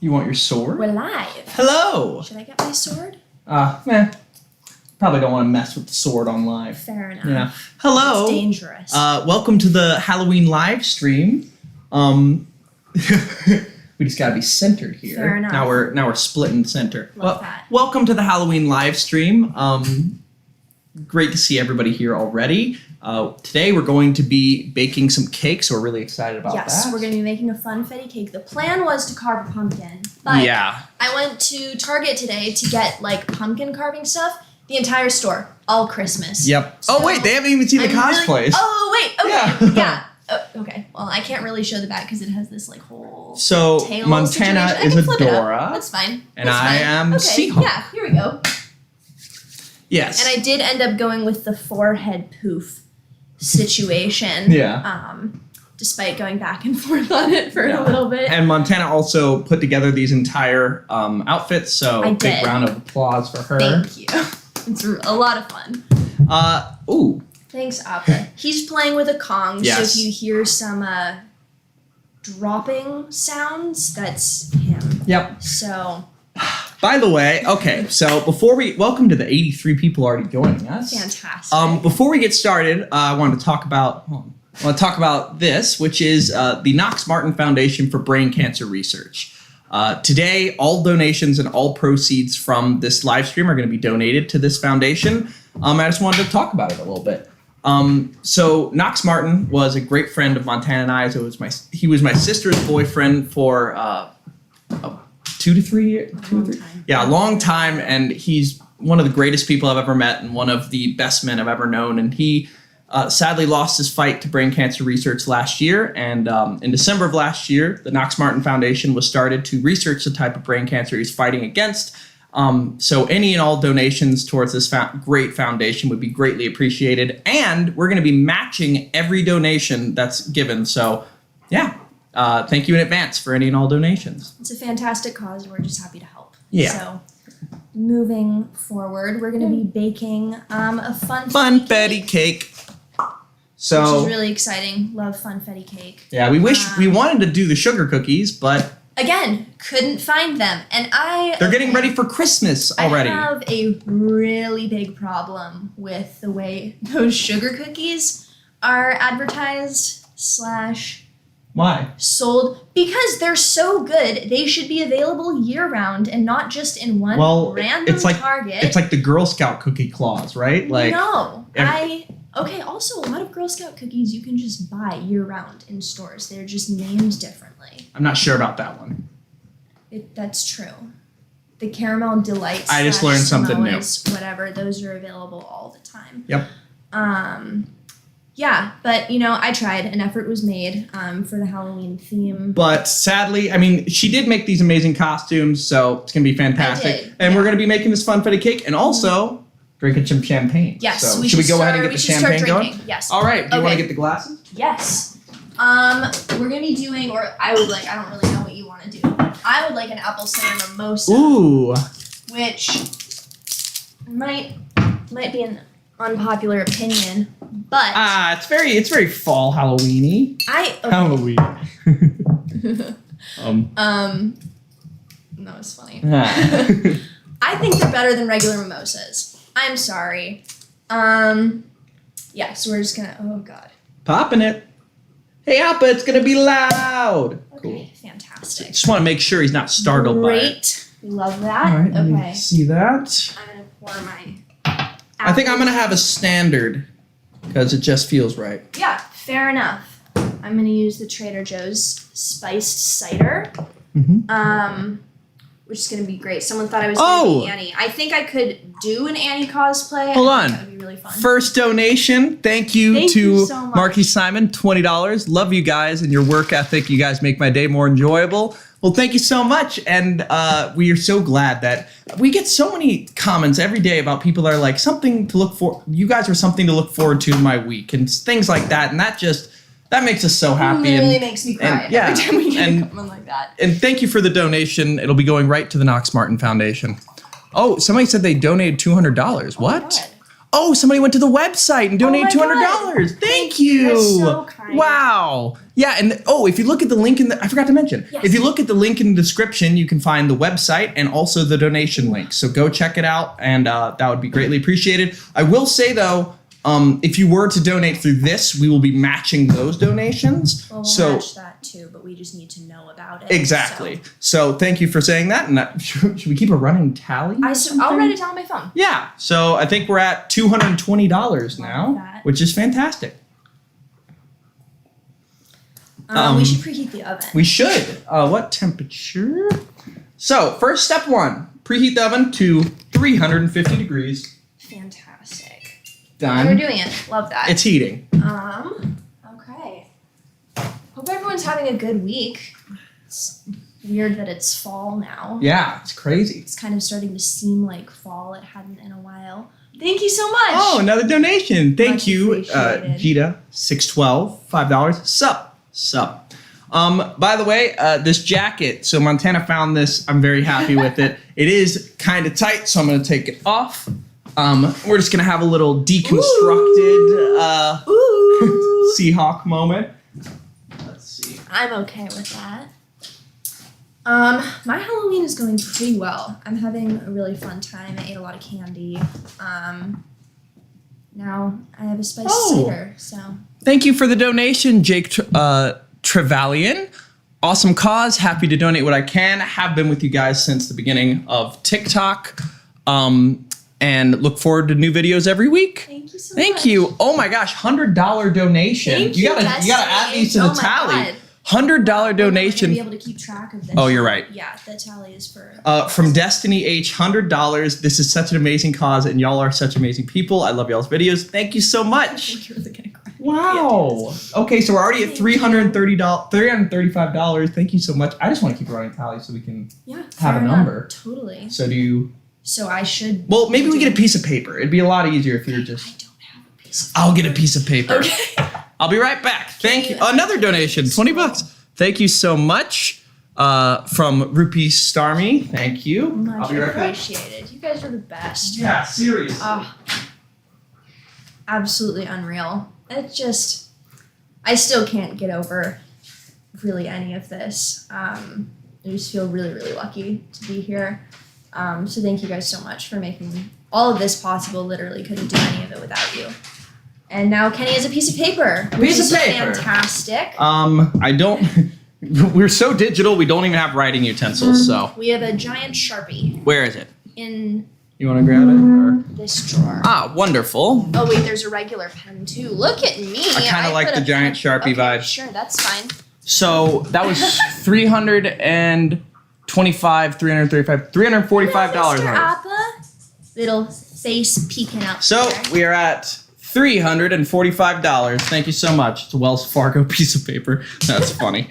You want your sword? We're live. Hello! Should I get my sword? Probably don't want to mess with the sword on live. Fair enough. Yeah. Hello! It's dangerous. Welcome to the Halloween live stream. We just gotta be centered here. Fair enough. Now we're splitting center. Love that. Welcome to the Halloween live stream. Great to see everybody here already. Today we're going to be baking some cakes. We're really excited about that. Yes, we're going to be making a funfetti cake. The plan was to carve a pumpkin, but yeah. I went to Target today to get like pumpkin carving stuff. The entire store, all Christmas. Yep. So oh wait, they haven't even seen the cosplays. Oh wait, okay, Yeah. yeah. Okay, well I can't really show the back because it has this like whole So tail Montana situation. is I can flip it up. Adora. That's fine. And That's I fine. am okay, Seahawk. Yeah, here we go. Yes. And I did end up going with the forehead poof situation. Yeah. Despite going back and forth on it for a little bit. And Montana also put together these entire outfits, so I big did. round of applause for her. Thank you. It's a lot of fun. Ooh. Thanks, Appa. He's playing with a Kong, Yes. so if you hear some dropping sounds, that's him. Yep. So By the way, okay, so welcome to the 83 people already joining us. fantastic. Before we get started, I want to talk about this, which is the Knox Martin Foundation for Brain Cancer Research. Today, all donations and all proceeds from this live stream are going to be donated to this foundation. I just wanted to talk about it a little bit. So Knox Martin was a great friend of Montana and I. So he was my sister's boyfriend for 2 to 3 years. Yeah, a long time, and he's one of the greatest people I've ever met and one of the best men I've ever known. And he sadly lost his fight to brain cancer research last year. And in December of last year, the Knox Martin Foundation was started to research the type of brain cancer he's fighting against. So any and all donations towards this great foundation would be greatly appreciated. And we're going to be matching every donation that's given. So yeah, thank you in advance for any and all donations. It's a fantastic cause. We're just happy to help. Yeah. So moving forward, we're going to be baking a Funfetti cake. So which is really exciting. Love funfetti cake. yeah, we wish we wanted to do the sugar cookies, but Again, couldn't find them. And they're getting ready for Christmas already. I have a really big problem with the way those sugar cookies are advertised / Why? sold, because they're so good. They should be available year-round and not just in one random Target. It's like the Girl Scout cookie clause, right? Like no, also a lot of Girl Scout cookies you can just buy year-round in stores. They're just named differently. I'm not sure about that one. That's true. The Caramel Delights. I just learned something new. Whatever, those are available all the time. Yep. Yeah, but I tried. An effort was made for the Halloween theme. But sadly, I mean, she did make these amazing costumes, so it's gonna be fantastic. I did, and we're gonna be making this funfetti cake and also drinking some champagne. Yes, so we should we go ahead and get we the should champagne start drinking. going? Yes. All right. Do you want to Okay. get the glasses? Yes. We're gonna be doing, or I would like. I don't really know what you want to do. I would like an apple cinnamon mimosa. Ooh. Which might be an unpopular opinion, but It's very fall Halloween-y. Halloween. That was funny. Ah. I think they're better than regular mimosas. I'm sorry. Yeah, so we're just gonna, oh God. Popping it. Hey, Appa, it's gonna be loud. Okay, Cool. fantastic. Just want to make sure he's not startled by it. Great. We love that. All right, let me Okay. see that. I'm gonna pour my I think I'm gonna have a standard because it just feels right. Yeah, fair enough. I'm gonna use the Trader Joe's spiced cider. Which is gonna be great. Someone thought I was gonna be Annie. I think I could do an Annie cosplay. Hold I think on. that would be really fun. First donation. Thank you to so much. Marky Simon, $20. Love you guys and your work ethic. You guys make my day more enjoyable. Well, thank you so much. And we are so glad that we get so many comments every day about people that are like, something to look for. You guys are something to look forward to in my week and things like that. And that makes us so happy. It really makes me cry every time we get a comment like that. And thank you for the donation. It'll be going right to the Knox Martin Foundation. Oh, somebody said they donated $200. What? God. Oh, somebody went to the website and donated my $200. God. Thank you. That's so kind. Wow. Yeah, and if you look at the link I forgot to mention, Yes. if you look at the link in the description, you can find the website and also the donation link. So go check it out, and that would be greatly appreciated. I will say, though, if you were to donate through this, we will be matching those donations. Well, we'll match that too, but we just need to know about it. Exactly. So thank you for saying that. And should we keep a running tally? I'll write it down on my phone. Yeah. So I think we're at $220 now, that. which is fantastic. We should preheat the oven. We should. What temperature? So first step 1, preheat the oven to 350 degrees. Fantastic. Done. We're doing it. Love that. It's heating. Okay. Hope everyone's having a good week. It's weird that it's fall now. Yeah, it's crazy. It's kind of starting to seem like fall. It hadn't in a while. Thank you so much. Oh, another donation. Thank Much you, appreciated. Gita, $612, $5. Sup. By the way, this jacket, so Montana found this. I'm very happy with it. It is kind of tight, so I'm going to take it off. We're just going to have a little deconstructed Seahawk moment. Let's see. I'm okay with that. My Halloween is going pretty well. I'm having a really fun time. I ate a lot of candy. Now I have a spiced cider, so. Thank you for the donation, Jake Trevelyan. Awesome cause. Happy to donate what I can. Have been with you guys since the beginning of TikTok. And look forward to new videos every week. Thank you so much. Thank you. Oh my gosh, $100 donation. Thank you you, gotta add these to the tally. God. $100 We're donation. gonna be able to keep track of this. Oh, you're right. Yeah, the tally is for. From Destiny H, $100. This is such an amazing cause, and y'all are such amazing people. I love y'all's videos. Thank you so I much. think you're really gonna cry. Wow. Okay, so we're already at $335. Thank you so much. I just want to keep a running tally so we can Yeah. have a fair number. enough. Totally. So do you? So I should. Well, maybe we get a piece of paper. It'd be a lot easier if you're I just. don't have a piece. I'll get a piece of paper. Okay. I'll be right back. Thank you. Another donation, $20. Thank you so much. From Rupi Starmy. Thank you. Much I'll be right back. appreciated. You guys are the best. Yeah, seriously. Absolutely unreal. It just, I still can't get over really any of this. I just feel really, really lucky to be here. So thank you guys so much for making all of this possible. Literally couldn't do any of it without you. And now Kenny has a piece of paper. Which Piece of is paper. Fantastic. I don't. We're so digital. We don't even have writing utensils. So We have a giant Sharpie where is it? in You want to grab it? Or? this drawer. Ah, wonderful. Oh wait, there's a regular pen too. Look at me. I kinda like put the a giant Sharpie vibe. Sure, that's fine. So that was $345, $345. Mr. Appa. Little face peeking out So there. we are at $345. Thank you so much. It's a Wells Fargo piece of paper. That's funny.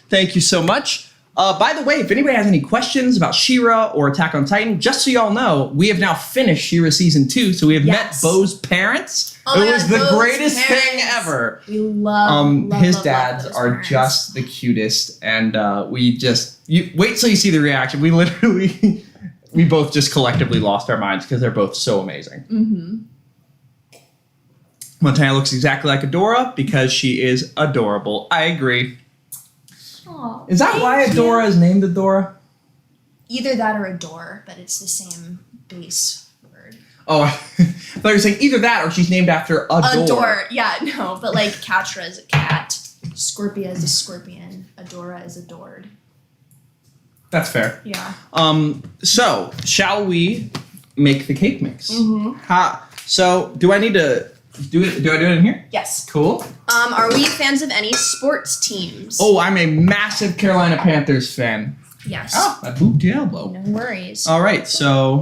Thank you so much. By the way, if anybody has any questions about Shira or Attack on Titan, just so y'all know, we have now finished Shira Season 2, so we have met Bo's parents. Oh my it was God, the Bo's greatest parents. thing ever. We love His love dads those are parents. just the cutest, and we just wait till you see the reaction. We literally, we both just collectively lost our minds because they're both so amazing. Mm-hmm. Montana looks exactly like Adora because she is adorable. I agree. Aw, Is that thank why you. Adora is named Adora? Either that or adore, but it's the same base word. Oh, I thought you were saying either that or she's named after Adore. Adore, yeah, no, but like Catra is a cat, Scorpia is a scorpion, Adora is adored. That's fair. Yeah. So, shall we make the cake mix? Mm-hmm. So, do I need to do it? Do I do it in here? Yes. Cool. Are we fans of any sports teams? Oh, I'm a massive Carolina Panthers fan. Yes. Oh, I booped your elbow. No worries. All right, so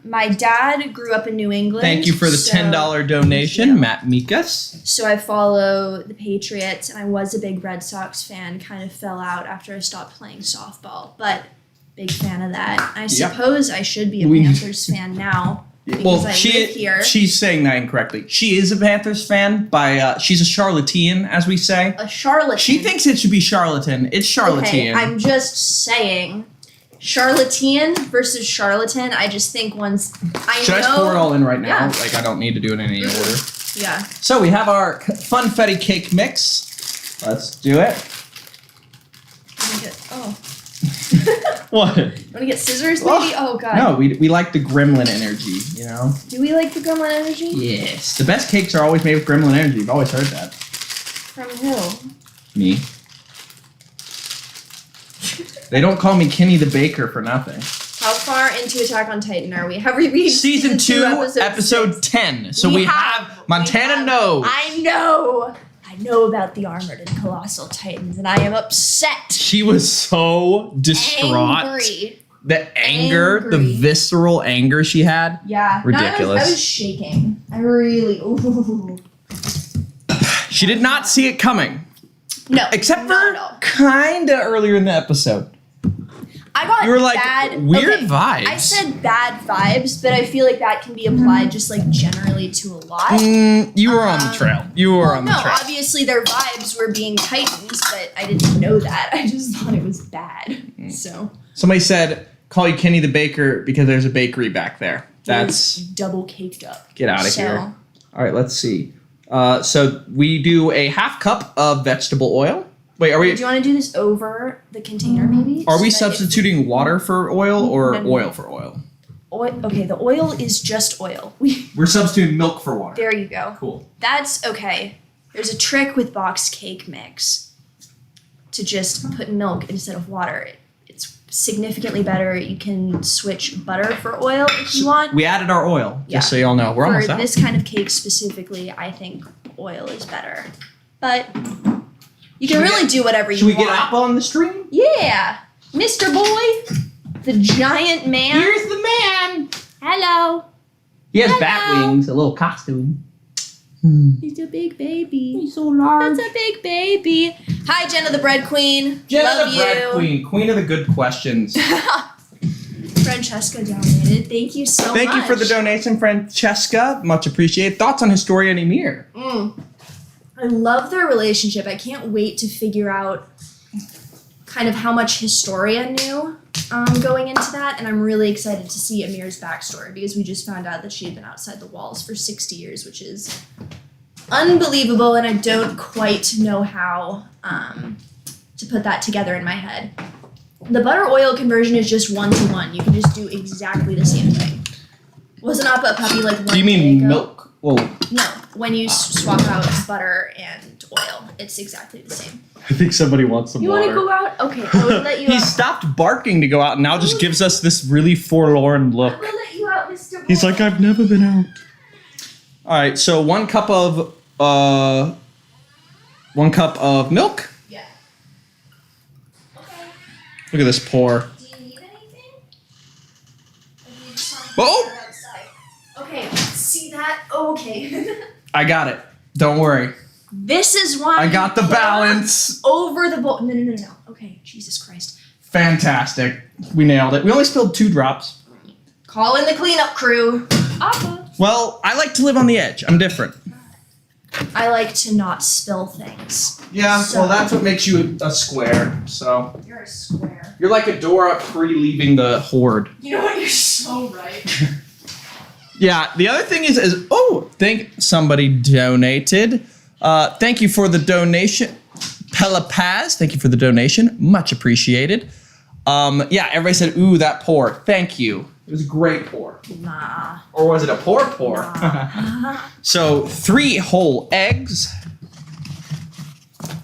My dad grew up in New England. thank you for the $10 donation, Thank you. Matt Mikas. So I follow the Patriots, and I was a big Red Sox fan. Kind of fell out after I stopped playing softball, but big fan of that. I suppose I should be a Panthers fan now because I live here. She's saying that incorrectly. She is a Panthers fan by she's a charlatan, as we say. A charlatan. She thinks it should be charlatan. It's charlatan. Okay, I'm just saying. Charlatan versus charlatan. I just think one's. Should I just pour it all in right now? Yeah. Like I don't need to do it in any order. Yeah. So we have our funfetti cake mix. Let's do it. What? Want to get scissors, maybe? Oh, God. No, we like the gremlin energy, you know? Do we like the gremlin energy? Yes. The best cakes are always made with gremlin energy. You've always heard that. From who? Me. They don't call me Kenny the Baker for nothing. How far into Attack on Titan are we? Have we reached Season 2, episode 10. So we have Montana knows. I know about the armored and colossal titans, and I am upset. She was so distraught. Angry. The anger, the visceral anger she had. Yeah. Ridiculous. I was shaking. I really. Ooh. She did not see it coming. No. Except not for at all. kinda earlier in the episode. I got You were like, bad, weird okay, vibes. I said bad vibes, but I feel like that can be applied just like generally to a lot. You were on the trail. You were on the trail. No, obviously their vibes were being titans, but I didn't know that. I just thought it was bad. So Somebody said, call you Kenny the Baker because there's a bakery back there. That's double caked up. Get out of here. All right, let's see. So we do a half cup of vegetable oil. Wait, are we? Do you want to do this over the container, maybe? Are we substituting water for oil or No. oil for oil? Oil, okay, the oil is just oil. We're substituting milk for water. There you go. Cool. That's okay. There's a trick with boxed cake mix to just put milk instead of water. It's significantly better. You can switch butter for oil if you want. We added our oil, Yeah. just so y'all know. We're almost For out. this kind of cake specifically, I think oil is better. But you can really do whatever you Should we want. get up on the stream? Yeah. Mr. Boy, the giant man. Here's the man. Hello. He has Hello. bat wings, a little costume. He's a big baby. He's so large. That's a big baby. Hi, Jenna the Bread Queen. Jenna Love the you. Bread Queen, queen of the good questions. Francesca donated. Thank you so much. Thank you for the donation, Francesca. Much appreciated. Thoughts on Historia and Emir? I love their relationship. I can't wait to figure out kind of how much Historia knew going into that, and I'm really excited to see Amir's backstory because we just found out that she had been outside the walls for 60 years, which is unbelievable, and I don't quite know how to put that together in my head. The butter oil conversion is just 1-to-1. You can just do exactly the same thing. Wasn't Appa a puppy like 1 Do you day mean ago? milk? Well, No, when you swap out butter and oil, it's exactly the same. I think somebody wants some You water. want to go out? Okay, I will let you He out. stopped barking to go out and now just gives us this really forlorn I look. will let you out, Mr. Boy. He's like, I've never been out. All right, so 1 cup of milk. Yeah. Okay. Look at this pour. Do you need anything? Or do you just want to Oh! put it outside? Okay, see that? Oh, okay. I got it. Don't worry. This is why I got the you pour balance. over the bowl. No. Okay, Jesus Christ. Fantastic. We nailed it. We only spilled 2 drops. Call in the cleanup crew. Appa. Well, I like to live on the edge. I'm different. I like to not spill things. Yeah, So- well, that's what makes you a square. So You're a square. you're like a Dora pre-leaving the horde. You know what? You're so right. Yeah. The other thing is somebody donated. Thank you for the donation, Pelapaz. Thank you for the donation. Much appreciated. Yeah, everybody said, "Ooh, that pour." Thank you. It was a great pour. Nah. Or was it a pour? So 3 whole eggs.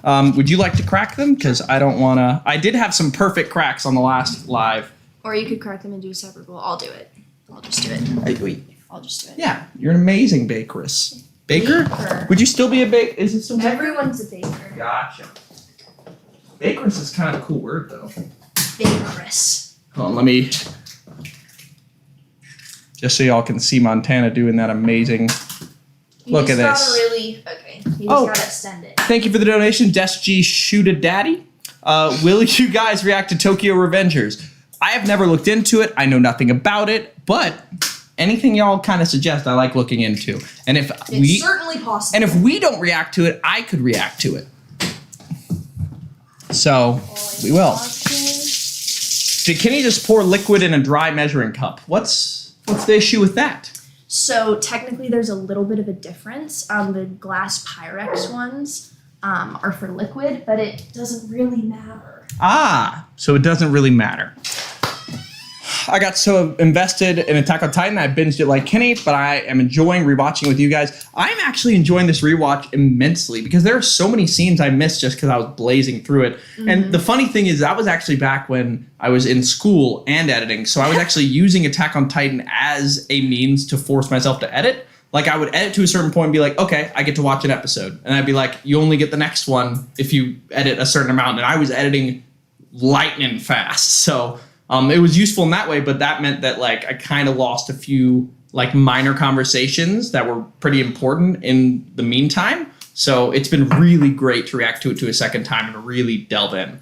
Would you like to crack them? Because I don't want to. I did have some perfect cracks on the last live. Or you could crack them and do a separate bowl. I'll do it. I'll just do it. Wait. I'll just do it. Yeah, you're an amazing bakeress. Baker? Baker. Would you still be a bake? Is it still baker? Everyone's a baker. Gotcha. Bakeress is kind of a cool word, though. Bakeress. Hold on, let me. Just so y'all can see Montana doing that amazing. Look at this. Okay. You just Oh. gotta extend it. Thank you for the donation, Desg Shoot a Daddy. Will you guys react to Tokyo Revengers? I have never looked into it. I know nothing about it, but anything y'all kind of suggest, I like looking into. And if It's certainly possible. and if we don't react to it, I could react to it. So we will. Did Kenny just pour liquid in a dry measuring cup? What's the issue with that? So technically, there's a little bit of a difference. The glass Pyrex ones are for liquid, but it doesn't really matter. So it doesn't really matter. I got so invested in Attack on Titan, I binged it like Kenny, but I am enjoying rewatching with you guys. I'm actually enjoying this rewatch immensely because there are so many scenes I missed just because I was blazing through it. Mm-hmm. And the funny thing is that was actually back when I was in school and editing. So I was actually using Attack on Titan as a means to force myself to edit. Like I would edit to a certain point and be like, okay, I get to watch an episode. And I'd be like, you only get the next one if you edit a certain amount. And I was editing lightning fast. So it was useful in that way, but that meant that like I kind of lost a few like minor conversations that were pretty important in the meantime. So it's been really great to react to it to a second time and to really delve in.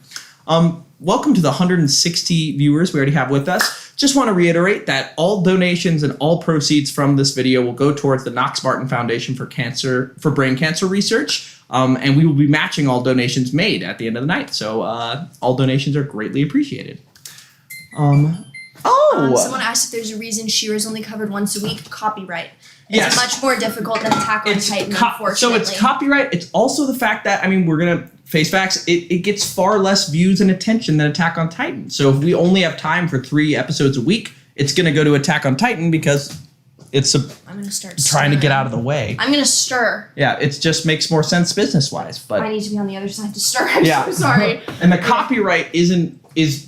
Welcome to the 160 viewers we already have with us. Just want to reiterate that all donations and all proceeds from this video will go towards the Knox Martin Foundation for Brain Cancer Research. And we will be matching all donations made at the end of the night. So all donations are greatly appreciated. Someone asked if there's a reason Shira's only covered once a week. Copyright. It's much more difficult than Attack on Titan, unfortunately. So it's copyright. It's also the fact that, I mean, we're going to face facts. It gets far less views and attention than Attack on Titan. So if we only have time for 3 episodes a week, it's going to go to Attack on Titan because it's I'm gonna start trying to get out of the way. I'm going to stir. Yeah, it just makes more sense business-wise. But I need to be on the other side to stir. I'm so sorry. And the copyright is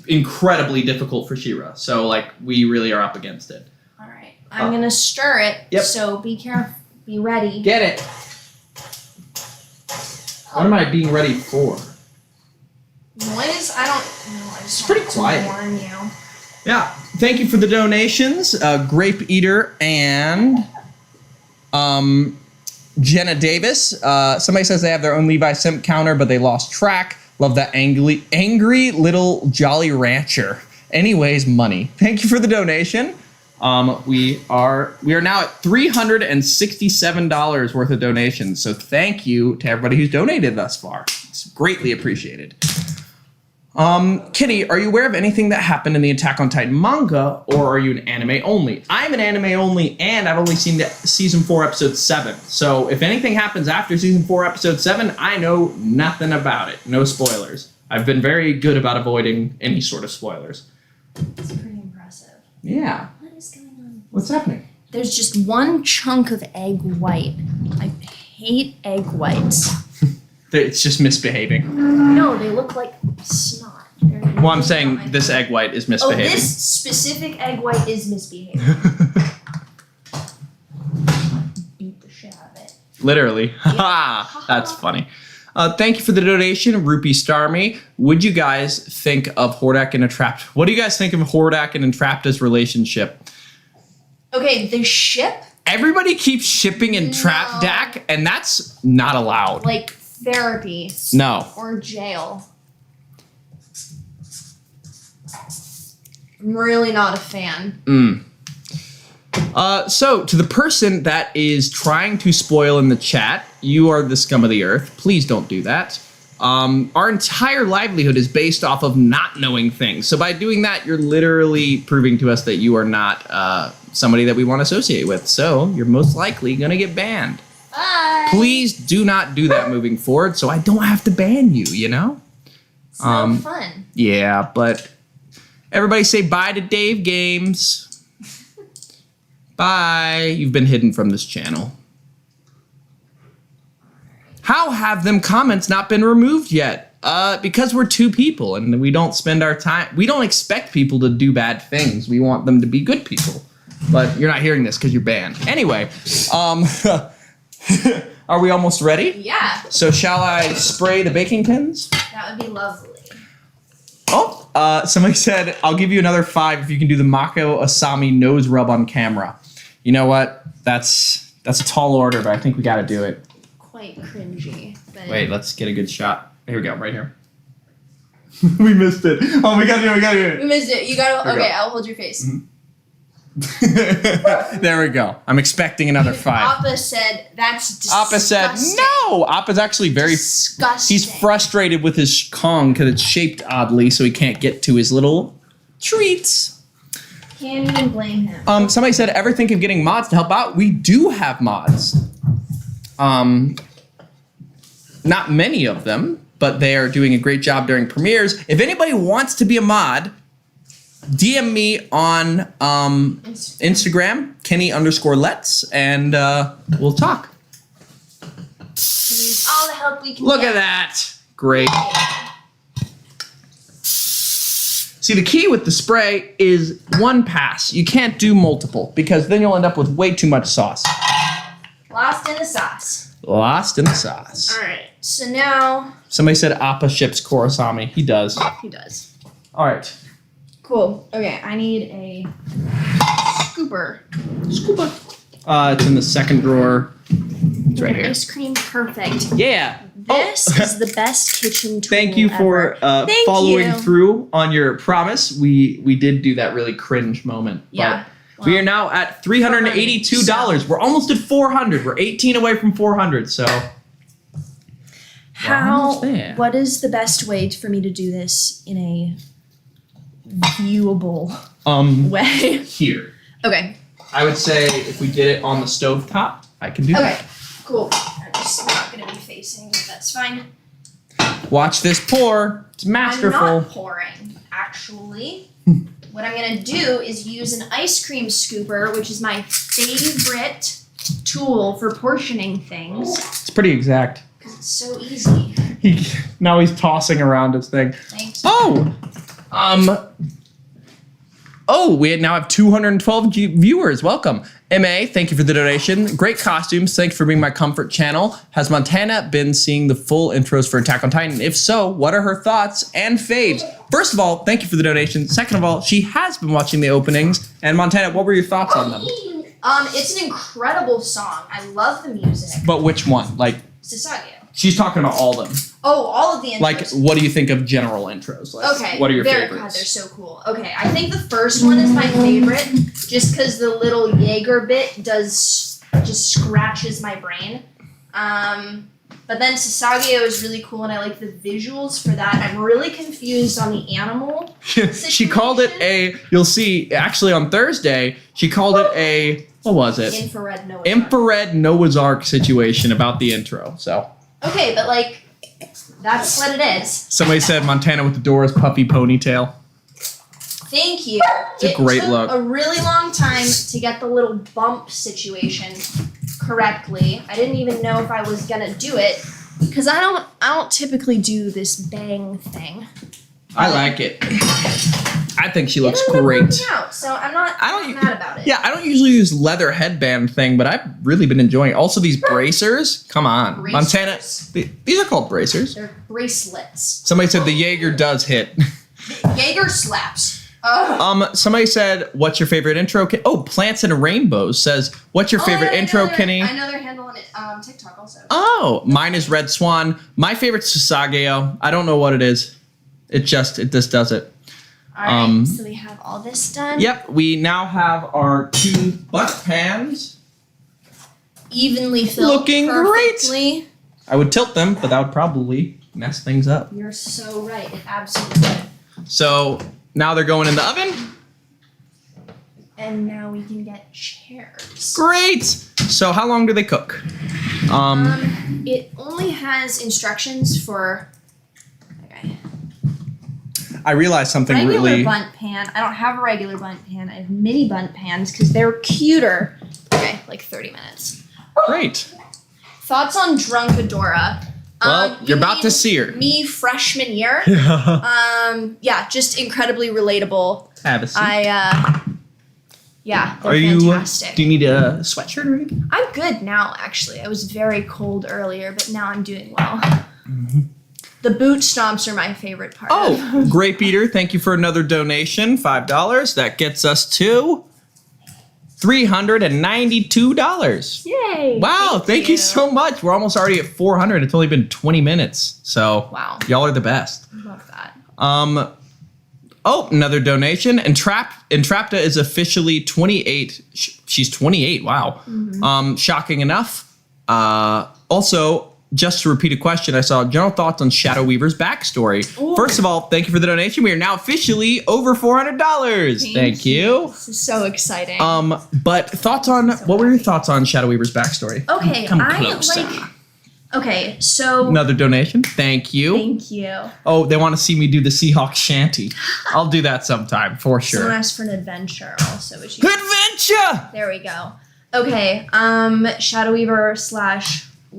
incredibly difficult for Shira. So, like, we really are up against it. All right. I'm going to stir it. Yep. So be careful. Be ready. Get it. What am I being ready for? Noise? I don't know. It's pretty quiet. Warn you. Yeah. Thank you for the donations. Grape Eater and Jenna Davis. Somebody says they have their own Levi Simp counter, but they lost track. Love that angry little Jolly Rancher. Anyways, money. Thank you for the donation. We are now at $367 worth of donations. So thank you to everybody who's donated thus far. It's greatly appreciated. Kenny, are you aware of anything that happened in the Attack on Titan manga, or are you an anime only? I'm an anime only, and I've only seen season 4, episode 7. So if anything happens after season 4, episode 7, I know nothing about it. No spoilers. I've been very good about avoiding any sort of spoilers. It's pretty impressive. Yeah. What is going on? What's happening? There's just one chunk of egg white. I hate egg whites. It's just misbehaving. No, they look like snot. Well, I'm saying this egg white is misbehaving. Oh, this specific egg white is misbehaving. Beat the shit out of it. Literally. Ha! That's funny. Thank you for the donation, Rupee Starmy. Would you guys think of Hordak and Entrapped? What do you guys think of Hordak and Entrapped's relationship? Okay, the ship? Everybody keeps shipping Entrapped Dak, and that's not allowed. Like therapy. No. Or jail. I'm really not a fan. So, to the person that is trying to spoil in the chat, you are the scum of the earth. Please don't do that. Our entire livelihood is based off of not knowing things. So by doing that, you're literally proving to us that you are not somebody that we want to associate with. So you're most likely going to get banned. Bye. Please do not do that moving forward so I don't have to ban you, you know? It's no fun. Yeah, but everybody say bye to Dave Games. Bye. You've been hidden from this channel. How have them comments not been removed yet? Because we're 2 people and we don't spend our time. We don't expect people to do bad things. We want them to be good people. But you're not hearing this because you're banned. Anyway, are we almost ready? Yeah. So shall I spray the baking tins? That would be lovely. Oh, somebody said, I'll give you another 5 if you can do the Mako Asami nose rub on camera. You know what? That's a tall order, but I think we got to do it. Quite cringy. But Wait, let's get a good shot. Here we go, right here. We missed it. Oh, we gotta do it. We missed it. You gotta. Okay, I'll hold your face. Mm-hmm. There we go. I'm expecting another 5. Appa said that's disgusting. Appa said no. Appa's actually very disgusting. He's frustrated with his Kong because it's shaped oddly, so he can't get to his little treats. Can't even blame him. Somebody said, ever think of getting mods to help out? We do have mods. Not many of them, but they are doing a great job during premieres. If anybody wants to be a mod, DM me on Instagram, Kenny_lets, and we'll talk. Use all the help we can Look get. at that. Great. See, the key with the spray is one pass. You can't do multiple because then you'll end up with way too much sauce. Lost in the sauce. Lost in the sauce. All right. So now Somebody said Appa ships Korosami. He does. he does. All right. Cool. Okay, I need a scooper. Scuba. It's in the second drawer. It's right here. Ice cream, perfect. Yeah. This is the best kitchen tool. Thank you for Thank following you. through on your promise. We did do that really cringe moment. Yeah. But we are now at $382. We're almost at 400. We're 18 away from 400. So almost there. What is the best way for me to do this in a viewable way? Here. Okay. I would say if we did it on the stovetop, I can do Okay. that. Cool. I'm just not gonna be facing. That's fine. Watch this pour. It's masterful. I'm not pouring, actually. What I'm gonna do is use an ice cream scooper, which is my favorite tool for portioning things. It's pretty exact. Because it's so easy. Now he's tossing around his thing. Thanks. We now have 212 viewers. Welcome. MA, thank you for the donation. Great costumes. Thanks for being my comfort channel. Has Montana been seeing the full intros for Attack on Titan? If so, what are her thoughts and faves? First of all, thank you for the donation. Second of all, she has been watching the openings. And Montana, what were your thoughts on them? It's an incredible song. I love the music. But which one? Like, Sasagio. she's talking about all of them. Oh, all of the intros. Like, what do you think of general intros? Like, Okay. what are your God, favorites? they're so cool. Okay, I think the first one is my favorite, just because the little Jaeger bit just scratches my brain. But then Sasagio is really cool, and I like the visuals for that. I'm really confused on the animal. She called it a. You'll see. Actually, on Thursday, she called it a. What was it? Infrared Noah's Ark situation about the intro. So. Okay, but like, that's what it is. Somebody said Montana with the Dora's puffy ponytail. Thank you. It's a great took look. A really long time to get the little bump situation correctly. I didn't even know if I was gonna do it because I don't typically do this bang thing. I like it. I think she looks It ended up great. working out, so I'm not mad about it. Yeah, I don't usually use leather headband thing, but I've really been enjoying it. Also, these bracers. Come on, Bracers. Montana. These are called bracers. They're bracelets. Somebody said the Jaeger does hit. Jaeger slaps. Somebody said, "What's your favorite intro?" Plants and Rainbows says, "What's your favorite intro, Kenny?" I know their handle on it. TikTok also. Oh, mine is Red Swan. My favorite's Sasageo. I don't know what it is. It just does it. All right, so we have all this done. Yep, we now have our 2 butt pans. Evenly filled. Looking perfectly. great. I would tilt them, but that would probably mess things up. You're so right. It absolutely would. So now they're going in the oven. And now we can get chairs. Great. So how long do they cook? It only has instructions for. Okay. I realized something Regular really. bundt pan. I don't have a regular bundt pan. I have mini bundt pans because they're cuter. Okay, like 30 minutes. Great. Thoughts on Drunkadora? Well, you're about mean to see her. Me freshman year. Yeah, just incredibly relatable. Have a seat. Yeah, they're Are you? fantastic. Do you need a sweatshirt or anything? I'm good now, actually. I was very cold earlier, but now I'm doing well. Mm-hmm. The boot stomps are my favorite part. Oh, great, Peter. Thank you for another donation, $5. That gets us to $392. Yay! Wow, thank you so much. We're almost already at 400. It's only been 20 minutes. So Wow. Y'all are the best. I love that. Another donation. Entrapta is officially 28. She's 28. Wow. Mm-hmm. Shocking enough. Also, just to repeat a question, I saw general thoughts on Shadow Weaver's backstory. Ooh. First of all, thank you for the donation. We are now officially over $400. Thank you. This is so exciting. But thoughts on what were your thoughts on Shadow Weaver's backstory? Okay, Come I closer. Okay, so Another donation. Thank you. thank you. Oh, they want to see me do the Seahawks shanty. I'll do that sometime for sure. Someone asked for an adventure also. Which Adventure! There we go. Okay, Shadow Weaver /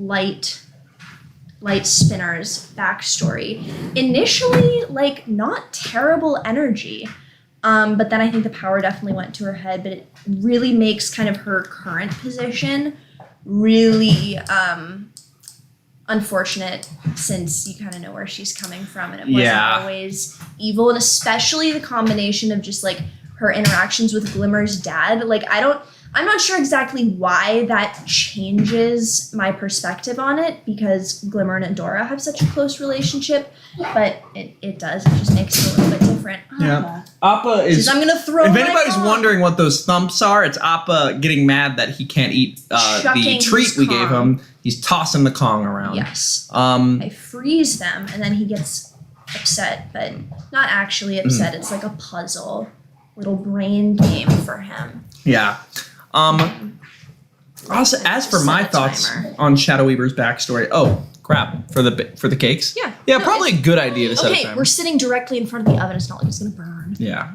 Light Spinner's backstory. Initially, like, not terrible energy. But then I think the power definitely went to her head, but it really makes kind of her current position really unfortunate, since you kind of know where she's coming from, and it wasn't always evil, and especially the combination of just like her interactions with Glimmer's dad. Like, I'm not sure exactly why that changes my perspective on it, because Glimmer and Adora have such a close relationship, but it does. It just makes it a little bit different. Yeah. Appa is... I'm gonna throw If my anybody's Kong. wondering what those thumps are, it's Appa getting mad that he can't eat the Chucking treat his we gave Kong. him. He's tossing the Kong around. Yes. I freeze them, and then he gets upset, but not actually upset. It's like a puzzle, little brain game for him. Yeah. Also, as for my thoughts on Shadow Weaver's backstory, oh crap, for the cakes. Yeah. Yeah, No, probably a good idea to set a Okay, timer. we're sitting directly in front of the oven. It's not like it's gonna burn. Yeah.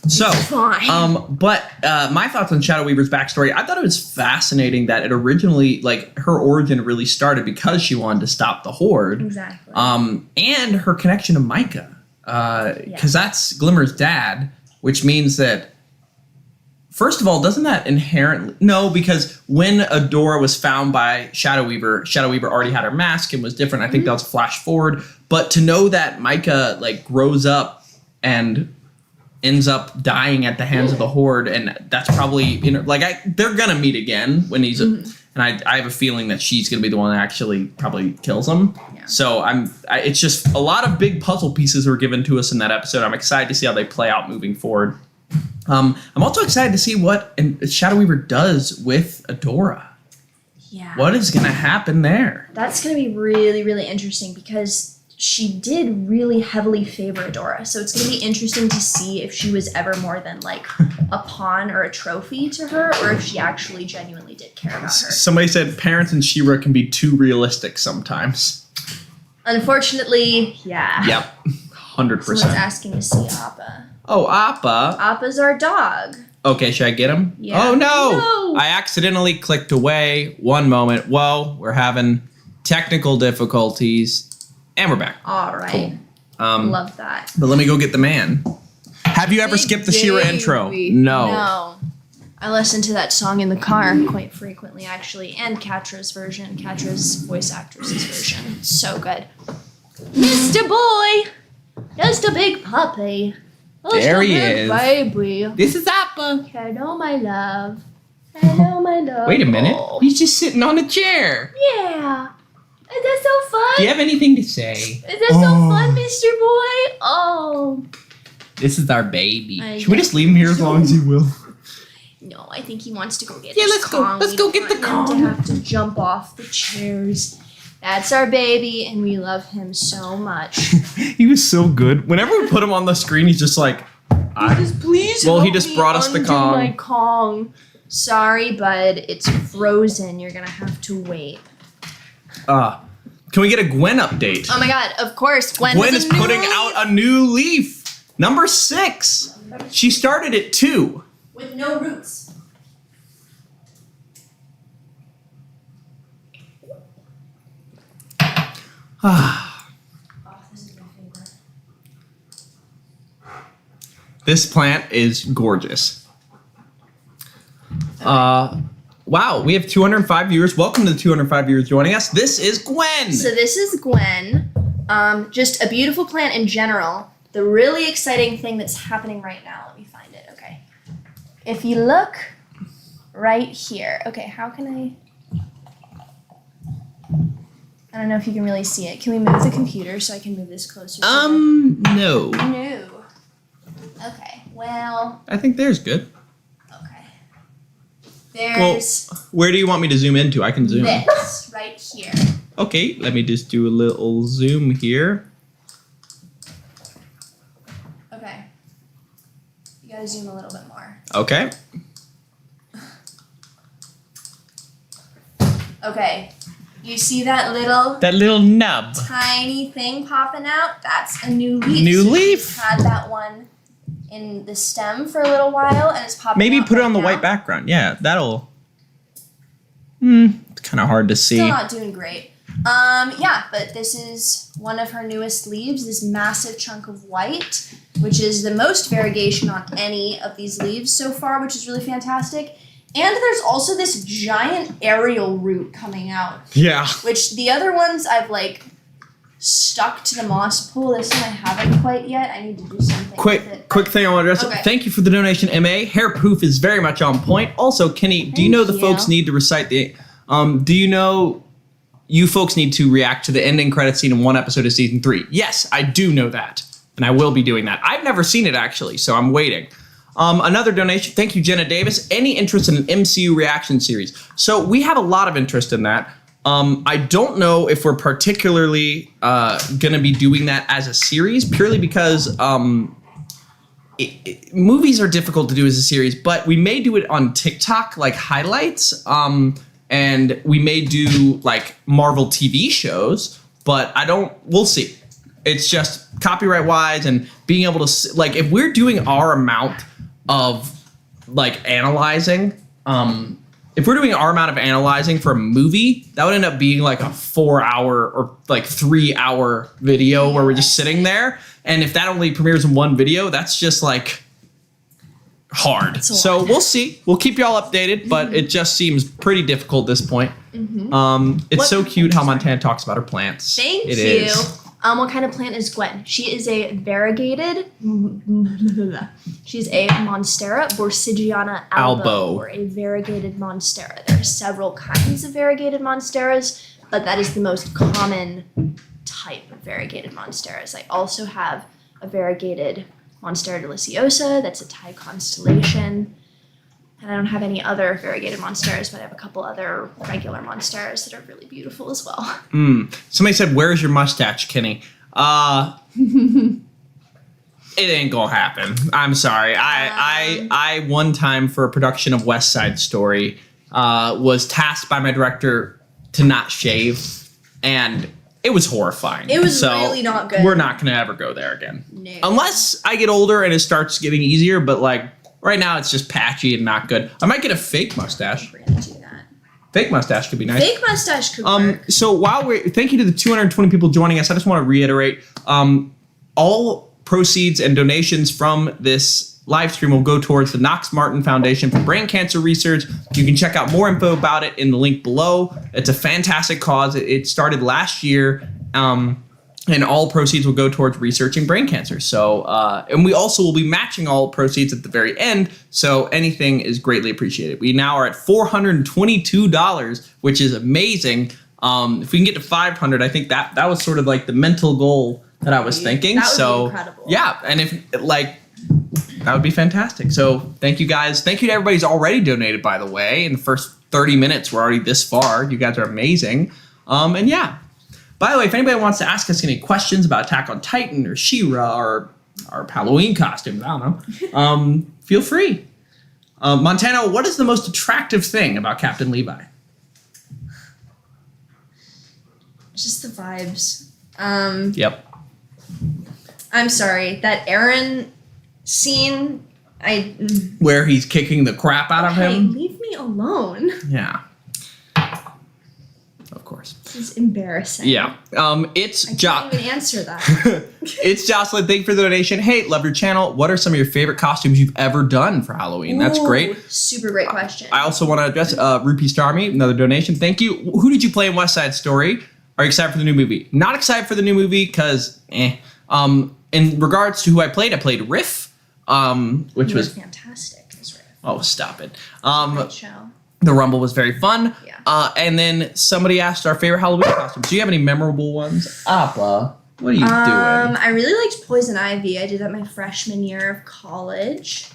So, It's fine. but my thoughts on Shadow Weaver's backstory, I thought it was fascinating that it originally, like, her origin really started because she wanted to stop the Horde. Exactly. And her connection to Micah, because that's Glimmer's dad, which means that, first of all, doesn't that inherently... No, because when Adora was found by Shadow Weaver already had her mask and was different. I think that was a flash forward. But to know that Micah, like, grows up and ends up dying at the hands of the Horde, and that's probably... they're gonna meet again when he's... And I have a feeling that she's gonna be the one that actually probably kills him. Yeah. So it's just a lot of big puzzle pieces were given to us in that episode. I'm excited to see how they play out moving forward. I'm also excited to see what Shadow Weaver does with Adora. Yeah. What is going to happen there? That's going to be really, really interesting, because she did really heavily favor Adora. So it's going to be interesting to see if she was ever more than like a pawn or a trophy to her, or if she actually genuinely did care about her. Somebody said parents and Shira can be too realistic sometimes. Unfortunately, yeah. Yep. 100%. Someone's asking to see Appa. Oh, Appa. Appa's our dog. Okay, should I get him? Yeah. Oh, no. No. I accidentally clicked away. One moment. Whoa, we're having technical difficulties. And we're back. All right. Cool. Love that. But let me go get the man. Have you ever Big skipped the Shira baby. intro? No. No. I listen to that song in the car quite frequently, actually, and Katra's version, Katra's voice actress's version. It's so good. Mr. Boy! Just a big puppy. Just There a he big is. Baby. This is Appa. Hello, my love. Hello, my love. Wait a minute. Oh. He's just sitting on a chair. Yeah. Is that so fun? Do you have anything to say? Is that so fun, Mr. Boy? Oh. This is our baby. I Should we just leave him here as long as he will? No, I think he wants to go get Yeah, his let's go. Kong. Let's We go don't get the want him Kong. to have to jump off the chairs. That's our baby, and we love him so much. He was so good. Whenever we put him on the screen, he's just like, Please Well, he help just me brought us the undo Kong. my Kong. Sorry, bud. It's frozen. You're gonna have to wait. Can we get a Gwen update? Oh my god, of course. Gwen Is putting out a new leaf. Number 6. She started at 2. with no roots. Oh, this is my favorite. This plant is gorgeous. Wow, we have 205 viewers. Welcome to the 205 viewers joining us. This is Gwen. So this is Gwen. Just a beautiful plant in general. The really exciting thing that's happening right now. Let me find it. Okay. If you look right here. Okay, how can I don't know if you can really see it. Can we move the computer so I can move this closer? No. No. Okay. Well. I think there's good. Okay. There's Where do you want me to zoom into? I can zoom. this right here. Okay, let me just do a little zoom here. Okay. You gotta zoom a little bit more. Okay. Okay. You see that little nub. tiny thing popping out? That's a new leaf. New leaf? She's had that one in the stem for a little while, and it's popping Maybe out put it right on the now. white background. Yeah, that'll... It's kind of hard to see. Still not doing great. Yeah, but this is one of her newest leaves, this massive chunk of white, which is the most variegation on any of these leaves so far, which is really fantastic. And there's also this giant aerial root coming out, Yeah. which the other ones I've like stuck to the moss pool. This one I haven't quite yet. I need to do something with it. Quick thing I want to address. Okay. Thank you for the donation, MA. Hair poof is very much on point. Also, Kenny, do you know the Thank folks you. need to recite the... do you know you folks need to react to the ending credit scene in one episode of season 3? Yes, I do know that. And I will be doing that. I've never seen it, actually, so I'm waiting. Another donation. Thank you, Jenna Davis. Any interest in an MCU reaction series? So we have a lot of interest in that. I don't know if we're particularly going to be doing that as a series, purely because movies are difficult to do as a series, but we may do it on TikTok, like highlights, and we may do like Marvel TV shows, but we'll see. It's just copyright wise and being able to, like, if we're doing our amount of like analyzing, if we're doing our amount of analyzing for a movie, that would end up being like a 4-hour or like 3-hour video where we're just sitting there. And if that only premieres in one video, that's just like hard. So we'll see. We'll keep y'all updated, but it just seems pretty difficult at this point. It's so cute how Montana talks about her plants. Thank It you. is. What kind of plant is Gwen? She is a variegated. She's a Monstera Borsigiana albo, or a variegated Monstera. There are several kinds of variegated Monsteras, but that is the most common type of variegated Monsteras. I also have a variegated Monstera deliciosa. That's a Thai constellation. And I don't have any other variegated Monsteras, but I have a couple other regular Monsteras that are really beautiful as well. Somebody said, "Where's your mustache, Kenny?" It ain't gonna happen. I'm sorry. I one time for a production of West Side Story was tasked by my director to not shave, and it was horrifying. It was really not good. We're not gonna ever go there again, No. unless I get older and it starts getting easier. But like right now, it's just patchy and not good. I might get a fake mustache. We're gonna do that. Fake mustache could be nice. Fake mustache could work. So thank you to the 220 people joining us. I just want to reiterate, all proceeds and donations from this live stream will go towards the Knox Martin Foundation for Brain Cancer Research. You can check out more info about it in the link below. It's a fantastic cause. It started last year, and all proceeds will go towards researching brain cancer. So, and we also will be matching all proceeds at the very end. So anything is greatly appreciated. We now are at $422, which is amazing. If we can get to 500, I think that was sort of like the mental goal that I was thinking. That would so be incredible. Yeah, and if like that would be fantastic. So thank you guys. Thank you to everybody who's already donated, by the way. In the first 30 minutes, we're already this far. You guys are amazing. And yeah. By the way, if anybody wants to ask us any questions about Attack on Titan or Shira or our Halloween costumes, I don't know, feel free. Montana, what is the most attractive thing about Captain Levi? Just the vibes. Yep. I'm sorry. That Aaron scene, Where he's kicking the crap out of hey, him? leave me alone. Yeah. Of course. This is embarrassing. Yeah. It's I can't even answer that. It's Jocelyn. Thank you for the donation. Hey, love your channel. What are some of your favorite costumes you've ever done for Halloween? That's Ooh, great. Super great question. I also want to address Rupee Starmy, another donation. Thank you. Who did you play in West Side Story? Are you excited for the new movie? Not excited for the new movie because, in regards to who I played Riff, which was fantastic. This Riff. Oh, stop it. Great show. The Rumble was very fun. Yeah. And then somebody asked our favorite Halloween costumes. Do you have any memorable ones? Appa, what are you doing? I really liked Poison Ivy. I did that my freshman year of college.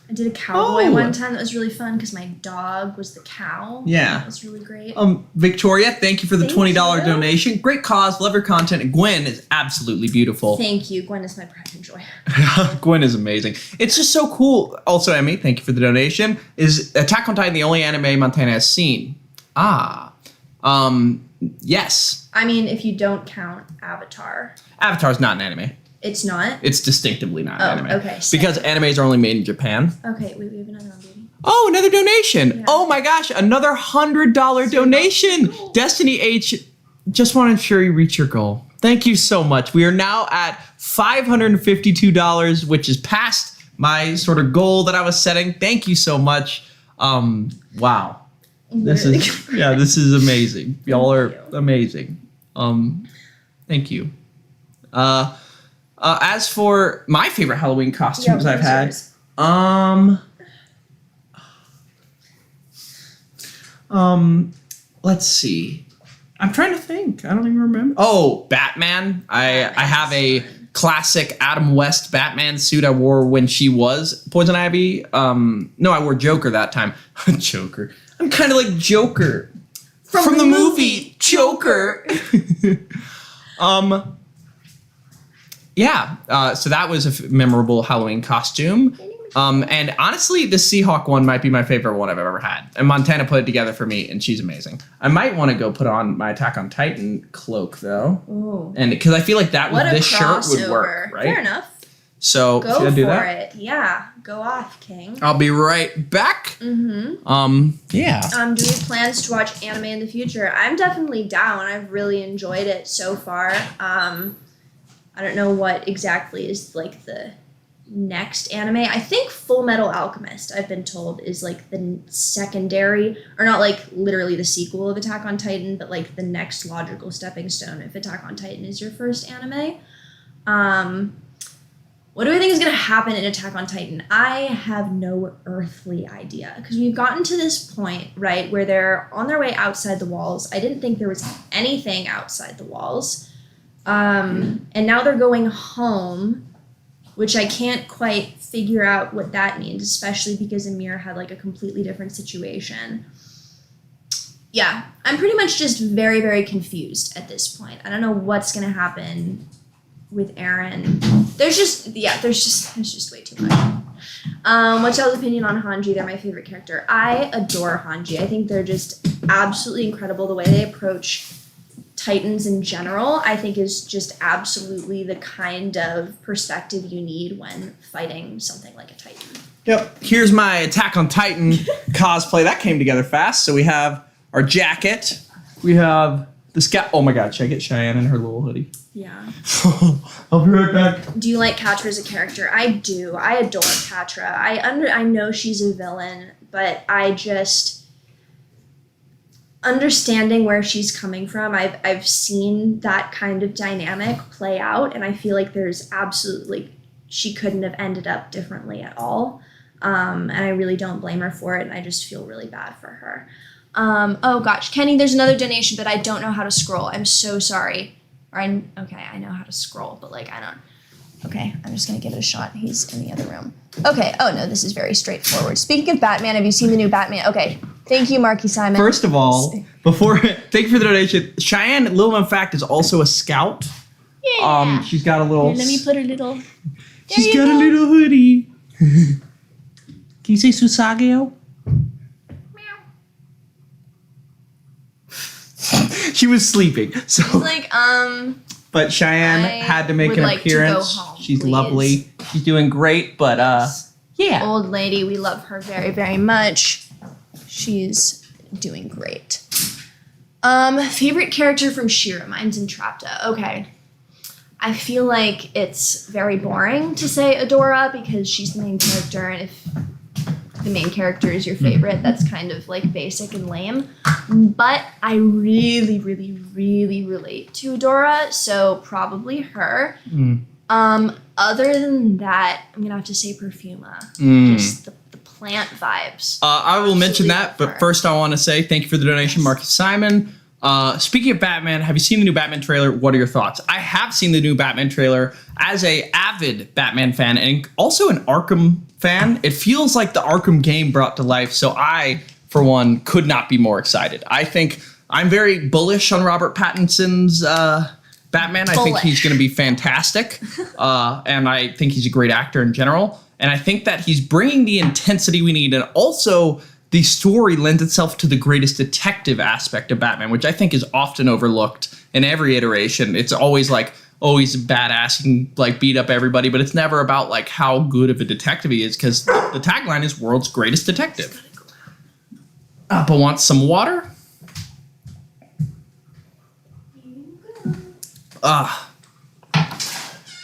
I did a cowboy one time. That was really fun because my dog was the cow. Yeah. That was really great. Victoria, thank you for the $20 donation. Great cause. Love your content. And Gwen is absolutely beautiful. Thank you. Gwen is my pride and joy. Gwen is amazing. It's just so cool. Also, Emmy, thank you for the donation. Is Attack on Titan the only anime Montana has seen? Yes. I mean, if you don't count Avatar. Avatar's not an anime. It's not? It's distinctively not an anime. Okay. Because animes are only made in Japan. Okay, wait, we have another one, baby. Oh, another donation. Yeah. Oh my gosh, another $100 donation. Destiny H, just want to ensure you reach your goal. Thank you so much. We are now at $552, which is past my sort of goal that I was setting. Thank you so much. Wow. This is amazing. Y'all are amazing. Thank you. As for my favorite Halloween costumes I've had, let's see. I'm trying to think. I don't even remember. Oh, Batman. I have a classic Adam West Batman suit I wore when she was Poison Ivy. No, I wore Joker that time. Joker. I'm kind of like Joker from the movie Joker. Yeah, so that was a memorable Halloween costume. And honestly, the Seahawk one might be my favorite one I've ever had. And Montana put it together for me, and she's amazing. I might want to go put on my Attack on Titan cloak, though. Ooh. And because I feel like that with this shirt would work, right? Fair enough. So go should I do for that? it. Yeah, go off, King. I'll be right back. Yeah. Do we have plans to watch anime in the future? I'm definitely down. I've really enjoyed it so far. I don't know what exactly is like the next anime. I think Full Metal Alchemist, I've been told, is like the secondary, or not like literally the sequel of Attack on Titan, but like the next logical stepping stone if Attack on Titan is your first anime. What do I think is going to happen in Attack on Titan? I have no earthly idea, because we've gotten to this point, right, where they're on their way outside the walls. I didn't think there was anything outside the walls. And now they're going home, which I can't quite figure out what that means, especially because Amir had like a completely different situation. Yeah, I'm pretty much just very, very confused at this point. I don't know what's going to happen with Eren. There's just way too much. What's y'all's opinion on Hanji? They're my favorite character. I adore Hanji. I think they're just absolutely incredible. The way they approach Titans in general, I think, is just absolutely the kind of perspective you need when fighting something like a Titan. Yep. Here's my Attack on Titan cosplay. That came together fast. So we have our jacket. We have the scout. Oh my God, should I get Cheyenne in her little hoodie? Yeah. I'll be right back. Do you like Catra as a character? I do. I adore Catra. I know she's a villain, but I just understanding where she's coming from. I've seen that kind of dynamic play out, and I feel like there's absolutely, she couldn't have ended up differently at all. And I really don't blame her for it, and I just feel really bad for her. Oh gosh, Kenny, there's another donation, but I don't know how to scroll. I'm so sorry. Okay, I know how to scroll, but like I don't. Okay, I'm just gonna give it a shot. He's in the other room. Okay. Oh no, this is very straightforward. Speaking of Batman, have you seen the new Batman? Okay. Thank you, Marky Simon. First of all, thank you for the donation. Cheyenne, little known fact, is also a scout. Yeah. She's got a little. Here, let me put her little. She's got a little hoodie. Can you say Susageo? She was sleeping, so. She's like, But Cheyenne had to make an appearance. To go home, She's please. Lovely. She's doing great, but yeah. Old lady, we love her very, very much. She's doing great. Favorite character from Shira? Mine's Entrapta. Okay. I feel like it's very boring to say Adora because she's the main character, and if the main character is your favorite, that's kind of like basic and lame. But I really, really, really relate to Adora, so probably her. Other than that, I'm gonna have to say Perfuma. Just the plant vibes. I will mention that, but first I want to say thank you for the donation, Marcus Simon. Speaking of Batman, have you seen the new Batman trailer? What are your thoughts? I have seen the new Batman trailer as a avid Batman fan and also an Arkham fan. It feels like the Arkham game brought to life. So I, for one, could not be more excited. I think I'm very bullish on Robert Pattinson's Batman. I think he's going to be fantastic. And I think he's a great actor in general. And I think that he's bringing the intensity we need. And also the story lends itself to the greatest detective aspect of Batman, which I think is often overlooked in every iteration. It's always like, oh, he's a badass, he can like beat up everybody, but it's never about like how good of a detective he is, because the tagline is world's greatest detective. Appa wants some water.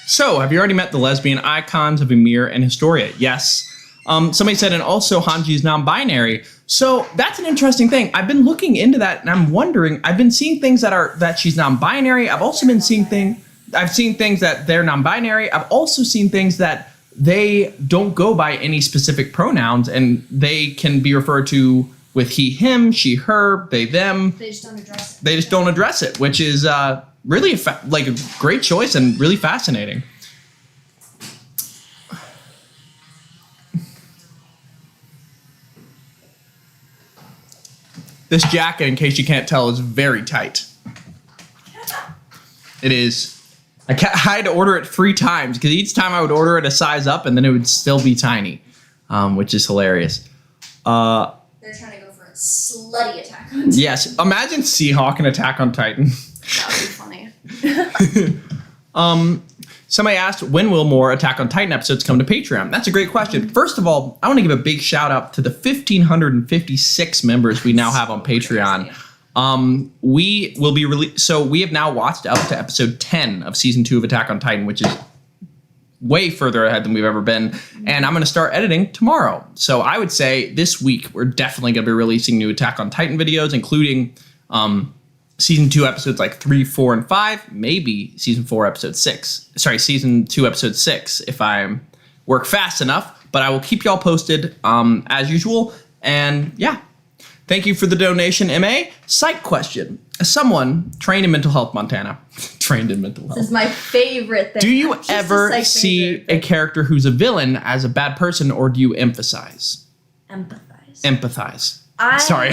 So, have you already met the lesbian icons of Ymir and Historia? Yes. Somebody said, and also Hanji is non-binary. So that's an interesting thing. I've been looking into that, and I'm wondering. I've been seeing things that she's non-binary. I've also been seeing I've seen things that they're non-binary. I've also seen things that they don't go by any specific pronouns, and they can be referred to with he, him, she, her, they, them. They just don't address it. They just don't address it, which is really like a great choice and really fascinating. This jacket, in case you can't tell, is very tight. It is. I had to order it 3 times because each time I would order it a size up and then it would still be tiny, which is hilarious. They're trying to go for a slutty Attack on Titan. Yes. Imagine Seahawk in Attack on Titan. That would be funny. Somebody asked, when will more Attack on Titan episodes come to Patreon? That's a great question. First of all, I want to give a big shout out to the 1,556 members we now have on Patreon. We will be so we have now watched up to episode 10 of season 2 of Attack on Titan, which is way further ahead than we've ever been. And I'm going to start editing tomorrow. So I would say this week, we're definitely going to be releasing new Attack on Titan videos, including season 2 episodes like 3, 4, and 5, maybe season 4 episode 6. Sorry, season 2 episode 6 if I work fast enough. But I will keep y'all posted as usual. And yeah, thank you for the donation, MA. Psych question. As someone trained in mental health, Montana, trained in mental health. This is my favorite thing. Do you ever see a character who's a villain as a bad person, or do you emphasize? Empathize. Sorry,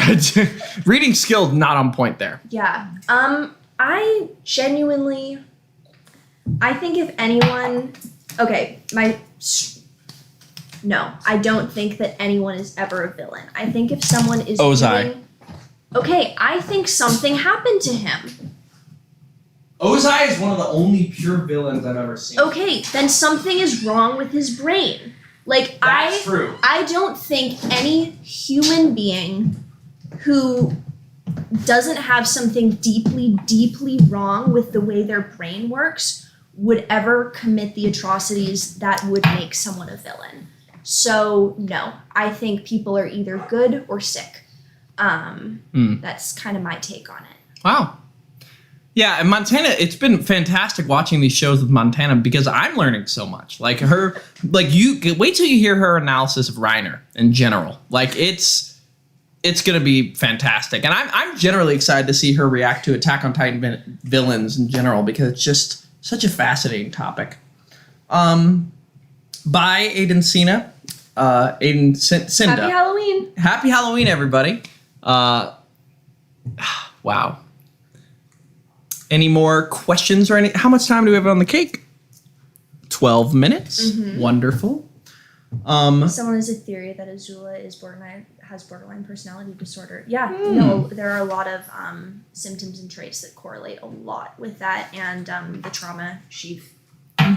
reading skill not on point there. Yeah. I genuinely, I think if anyone, no, I don't think that anyone is ever a villain. I think if someone is I think something happened to him. Ozai is one of the only pure villains I've ever seen. Okay, then something is wrong with his brain. Like, That's true. I don't think any human being who doesn't have something deeply, deeply wrong with the way their brain works would ever commit the atrocities that would make someone a villain. So, no, I think people are either good or sick. That's kind of my take on it. Wow. Yeah, and Montana, it's been fantastic watching these shows with Montana because I'm learning so much. Like you wait till you hear her analysis of Reiner in general. Like it's gonna be fantastic, and I'm generally excited to see her react to Attack on Titan villains in general because it's just such a fascinating topic. Bye, Aiden Cena, Aiden Cinda. Happy Halloween! Happy Halloween, everybody. Wow. Any more questions or any? How much time do we have on the cake? 12 minutes. Mm-hmm. Wonderful. Someone has a theory that Azula has borderline personality disorder. Yeah, no, there are a lot of symptoms and traits that correlate a lot with that, and the trauma she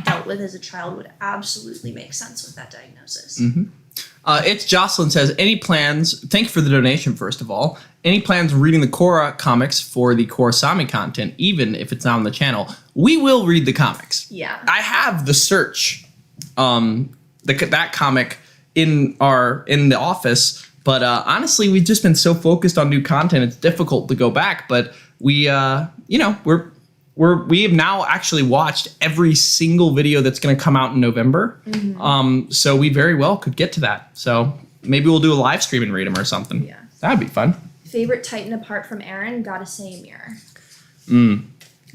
dealt with as a child would absolutely make sense with that diagnosis. Mm-hmm. It's Jocelyn says, any plans, thank you for the donation, first of all, any plans reading the Korra comics for the Korrasami content, even if it's not on the channel? We will read the comics. Yeah. I have the search, that comic in the office, but honestly, we've just been so focused on new content, it's difficult to go back, but we have now actually watched every single video that's going to come out in November. Mm-hmm. So we very well could get to that. So maybe we'll do a live stream and read them or something. Yeah. That'd be fun. Favorite Titan apart from Eren? Gotta say Ymir.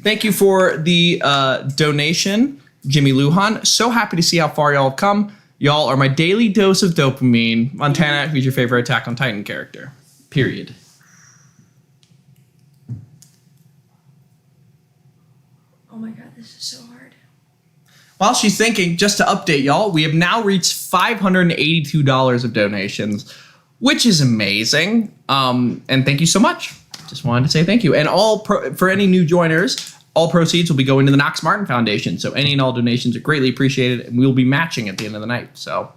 Thank you for the donation, Jimmy Lujan. So happy to see how far y'all have come. Y'all are my daily dose of dopamine. Montana, who's your favorite Attack on Titan character? Period. Oh my god, this is so hard. While she's thinking, just to update y'all, we have now reached $582 of donations, which is amazing. And thank you so much. Just wanted to say thank you. And for any new joiners, all proceeds will be going to the Knox Martin Foundation. So any and all donations are greatly appreciated, and we will be matching at the end of the night. So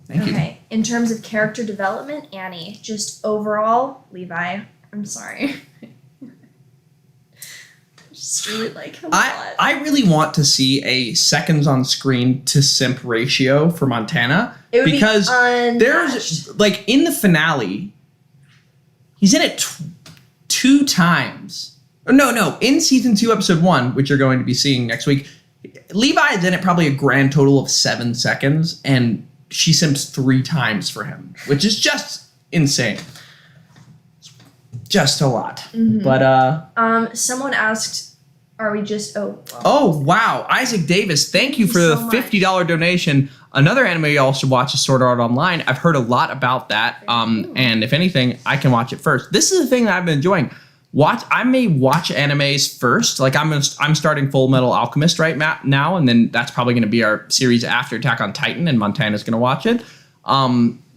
thank you. Okay, in terms of character development, Annie. Just overall, Levi. I'm sorry. Just really like him a lot. I really want to see a seconds on screen to simp ratio for Montana. It would because be unmatched. There's like in the finale, he's in it two times. No, in season 2, episode 1, which you're going to be seeing next week, Levi is in it probably a grand total of 7 seconds, and she simps 3 times for him, which is just insane. Just a lot. Mm-hmm. But someone asked, are we just oh wow, Isaac Davis, thank you for the $50 donation. Another anime y'all should watch is Sword Art Online. I've heard a lot about that. And if anything, I can watch it first. This is the thing that I've been enjoying. I may watch animes first. Like I'm starting Full Metal Alchemist right now, and then that's probably going to be our series after Attack on Titan, and Montana's going to watch it.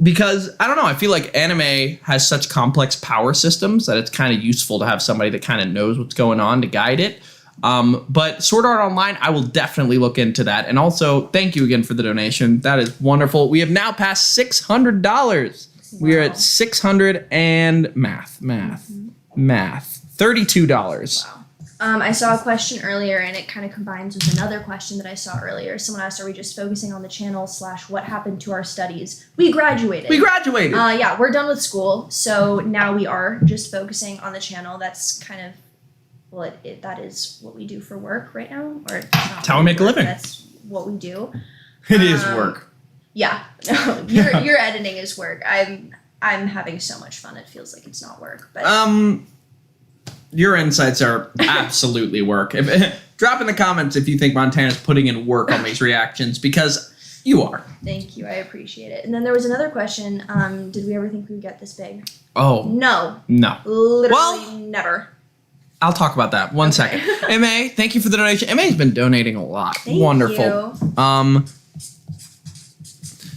Because I don't know, I feel like anime has such complex power systems that it's kind of useful to have somebody that kind of knows what's going on to guide it. But Sword Art Online, I will definitely look into that. And also, thank you again for the donation. That is wonderful. We have now passed $600. Wow. We are at 600 and math, $32. Wow. I saw a question earlier, and it kind of combines with another question that I saw earlier. Someone asked, are we just focusing on the channel / what happened to our studies? We graduated. Yeah, we're done with school, so now we are just focusing on the channel. That's kind of, well, that is what we do for work right now. Or that's how we make a living. That's what we do. It is work. Yeah. No, your editing is work. I'm having so much fun. It feels like it's not work. But your insights are absolutely work. Drop in the comments if you think Montana's putting in work on these reactions, because you are. Thank you. I appreciate it. And then there was another question. Did we ever think we would get this big? Oh. No. Literally never. I'll talk about that. One second. MA, thank you for the donation. MA's been donating a lot. Wonderful.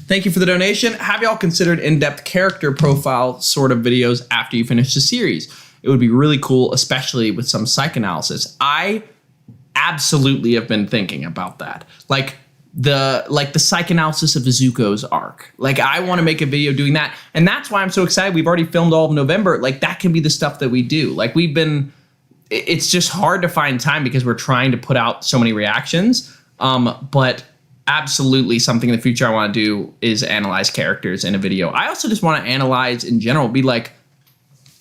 Thank you for the donation. Have y'all considered in-depth character profile sort of videos after you finish the series? It would be really cool, especially with some psychoanalysis. I absolutely have been thinking about that. Like the psychoanalysis of Izuku's arc. Like I want to make a video doing that. And that's why I'm so excited. We've already filmed all of November. Like that can be the stuff that we do. Like it's just hard to find time because we're trying to put out so many reactions. But absolutely something in the future I want to do is analyze characters in a video. I also just want to analyze in general, be like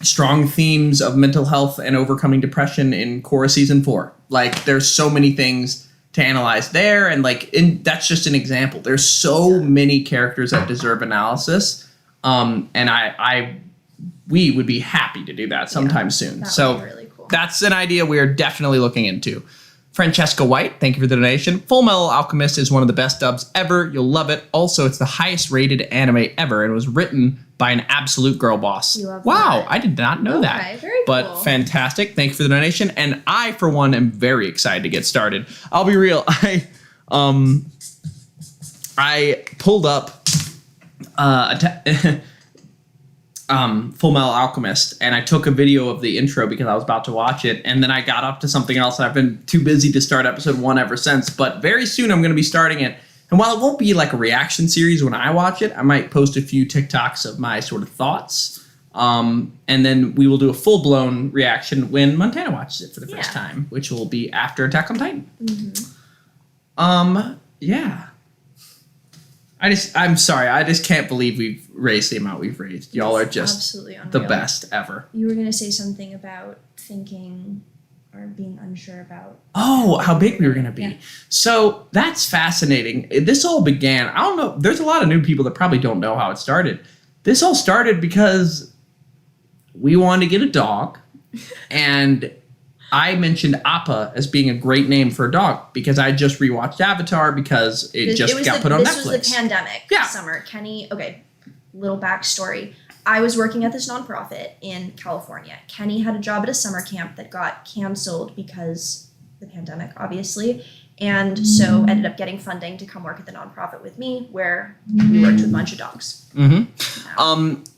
strong themes of mental health and overcoming depression in Korra season 4. Like there's so many things to analyze there. And that's just an example. There's so many characters that deserve analysis. And we would be happy to do that sometime soon. So really cool. That's an idea we are definitely looking into. Francesca White, thank you for the donation. Full Metal Alchemist is one of the best dubs ever. You'll love it. Also, it's the highest rated anime ever, and it was written by an absolute girl boss. Wow, that. I did not know that. Very cool. But fantastic. Thank you for the donation. And I, for one, am very excited to get started. I'll be real. I pulled up Full Metal Alchemist, and I took a video of the intro because I was about to watch it, and then I got up to something else, and I've been too busy to start episode 1 ever since. But very soon I'm going to be starting it. And while it won't be like a reaction series when I watch it, I might post a few TikToks of my sort of thoughts. And then we will do a full-blown reaction when Montana watches it for the first time, which will be after Attack on Titan. Mm-hmm. Yeah. I'm sorry. I just can't believe we've raised the amount we've raised. Y'all are just absolutely the best ever. You were going to say something about thinking or being unsure about. Oh, how big we were going to be. Yeah. So that's fascinating. This all began, I don't know, there's a lot of new people that probably don't know how it started. This all started because we wanted to get a dog, and I mentioned Appa as being a great name for a dog because I just rewatched Avatar because it just got put on Netflix. This was the pandemic summer. Kenny, little backstory. I was working at this nonprofit in California. Kenny had a job at a summer camp that got canceled because of the pandemic, obviously. And so ended up getting funding to come work at the nonprofit with me, where we worked with a bunch of dogs.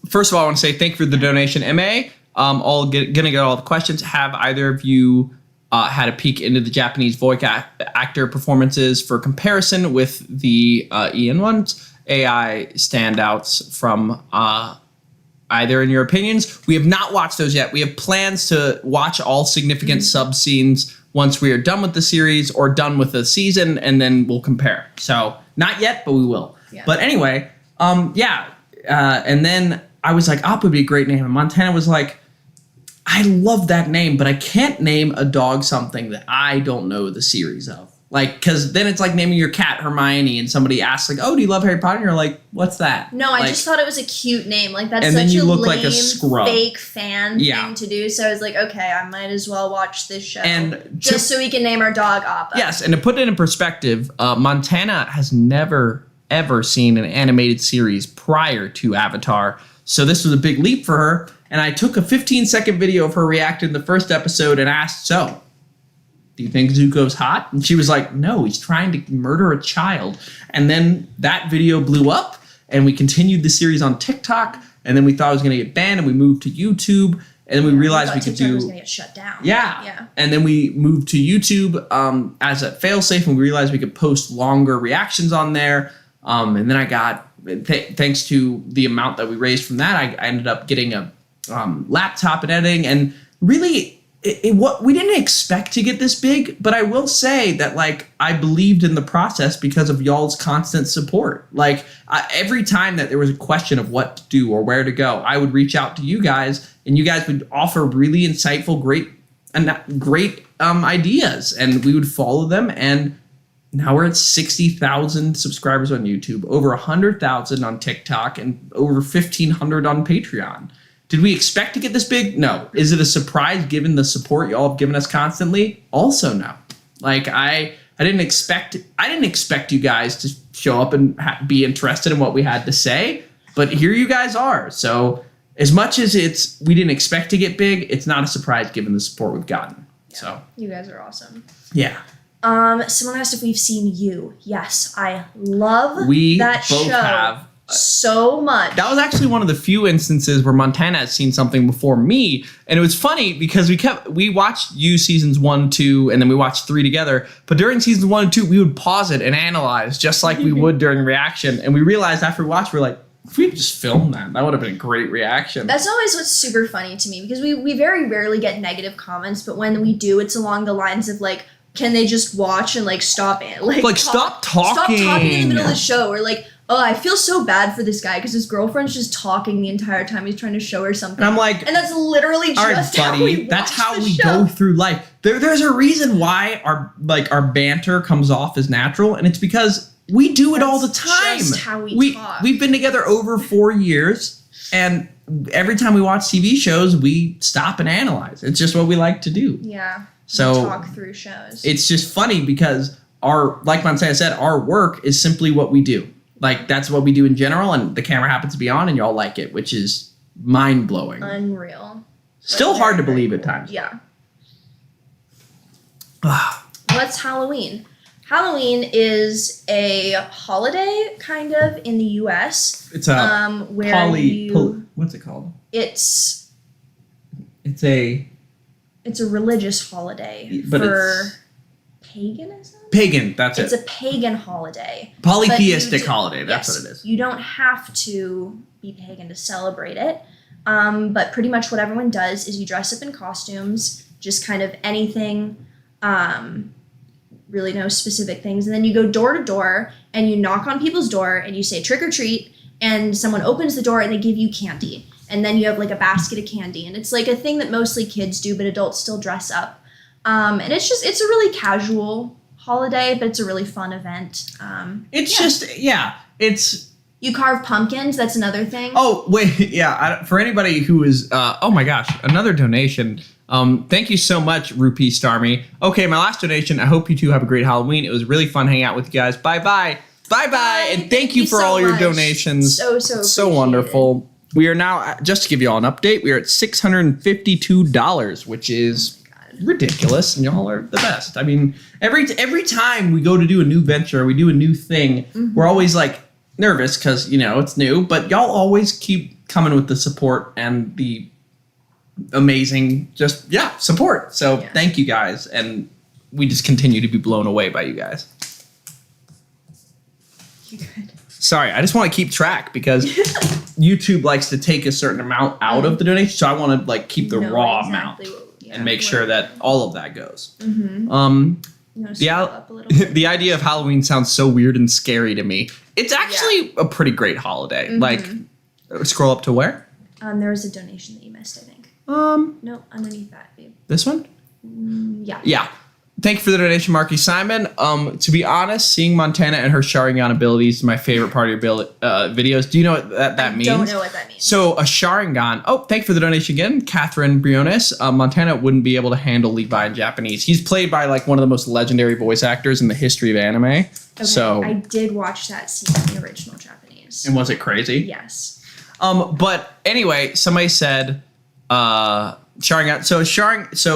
First of all, I want to say thank you for the donation, MA. Gonna get all the questions. Have either of you had a peek into the Japanese voice actor performances for comparison with the Ian ones? AI standouts from either in your opinions? We have not watched those yet. We have plans to watch all significant sub scenes once we are done with the series or done with the season, and then we'll compare. So not yet, but we will. Yeah. But anyway, and then I was like, Op would be a great name. And Montana was like, I love that name, but I can't name a dog something that I don't know the series of. Like, because then it's like naming your cat Hermione, and somebody asks, like, oh, do you love Harry Potter? And you're like, what's that? No, I just thought it was a cute name. Like, that's such a lame, like a scrub. Fake fan thing to do. So I was like, okay, I might as well watch this show. And just so we can name our dog Appa. Yes, and to put it in perspective, Montana has never, ever seen an animated series prior to Avatar. So this was a big leap for her. And I took a 15-second video of her reacting to the first episode and asked, so, do you think Zuko's hot? And she was like, no, he's trying to murder a child. And then that video blew up, and we continued the series on TikTok, and then we thought it was going to get banned, and we moved to YouTube, and then we realized we could TikTok do... was going to get shut down. Yeah. And then we moved to YouTube as a failsafe, and we realized we could post longer reactions on there. And then I got, thanks to the amount that we raised from that, I ended up getting a laptop and editing, and really... we didn't expect to get this big, but I will say that, like, I believed in the process because of y'all's constant support. Like, every time that there was a question of what to do or where to go, I would reach out to you guys, and you guys would offer really insightful, great ideas, and we would follow them. And now we're at 60,000 subscribers on YouTube, over 100,000 on TikTok, and over 1,500 on Patreon. Did we expect to get this big? No. Is it a surprise given the support y'all have given us constantly? Also no. Like, I didn't expect you guys to show up and be interested in what we had to say, but here you guys are. So as much as we didn't expect to get big, it's not a surprise given the support we've gotten. Yeah. So you guys are awesome. Yeah. Someone asked if we've seen You. Yes, I love that show. We both have. So much. That was actually one of the few instances where Montana has seen something before me, and it was funny because we watched You seasons 1, 2, and then we watched 3 together. But during seasons 1 and 2, we would pause it and analyze just like we would during reaction. And we realized after we watched, we're like, if we just filmed that would have been a great reaction. That's always what's super funny to me because we very rarely get negative comments, but when we do, it's along the lines of like, can they just watch and like stop it? Stop talking. Stop talking in the middle of the show, or like, oh, I feel so bad for this guy because his girlfriend's just talking the entire time he's trying to show her something. And I'm like, and that's literally just how we watch that's how we show. go through life. There's a reason why our banter comes off as natural, and it's because we do it all the time. Just how we talk. We've been together over 4 years, and every time we watch TV shows, we stop and analyze. It's just what we like to do. Yeah. So we talk through shows. It's just funny because like Montana said, our work is simply what we do. Like, that's what we do in general, and the camera happens to be on, and y'all like it, which is mind-blowing. Unreal. Still hard to believe at times. Yeah. What's Halloween? Halloween is a holiday, kind of, in the U.S. It's a where what's it called? It's a religious holiday but for paganism? Pagan, that's It's a pagan holiday. Polytheistic holiday, that's what it is. You don't have to be pagan to celebrate it. But pretty much what everyone does is you dress up in costumes, just kind of anything, really no specific things. And then you go door to door and you knock on people's door and you say trick or treat, and someone opens the door and they give you candy. And then you have like a basket of candy. And it's like a thing that mostly kids do, but adults still dress up. And it's a really casual holiday, but it's a really fun event. You carve pumpkins. That's another thing. Oh, wait. Yeah. For anybody who is, oh my gosh, another donation. Thank you so much, Rupee Starmy. Okay, my last donation. I hope you two have a great Halloween. It was really fun hanging out with you guys. Bye-bye. Bye-bye. And thank you for so all your much. donations. So wonderful. We are now, just to give you all an update, we are at $652, which is ridiculous, and y'all are the best. I mean, every time we go to do a new venture, we do a new thing, we're always like nervous because, it's new, but y'all always keep coming with the support and the amazing support. So thank you guys, and we just continue to be blown away by you guys. You good? Sorry, I just want to keep track because YouTube likes to take a certain amount out of the donation, so I want to keep the raw amount and make sure that all of that goes. You want to scroll up a little bit? The idea of Halloween sounds so weird and scary to me. It's actually a pretty great holiday. Scroll up to where? There was a donation that you missed, I think. No, underneath that, babe. This one? Yeah. Yeah. Thank you for the donation, Marky Simon. To be honest, seeing Montana and her Sharingan abilities is my favorite part of your videos. Do you know what that means? I don't know what that means. So a Sharingan. Oh, thank you for the donation again, Catherine Briones. Montana wouldn't be able to handle Levi in Japanese. He's played by one of the most legendary voice actors in the history of anime. Okay, so I did watch that scene in the original Japanese. And was it crazy? Yes. But anyway, somebody said Sharingan. So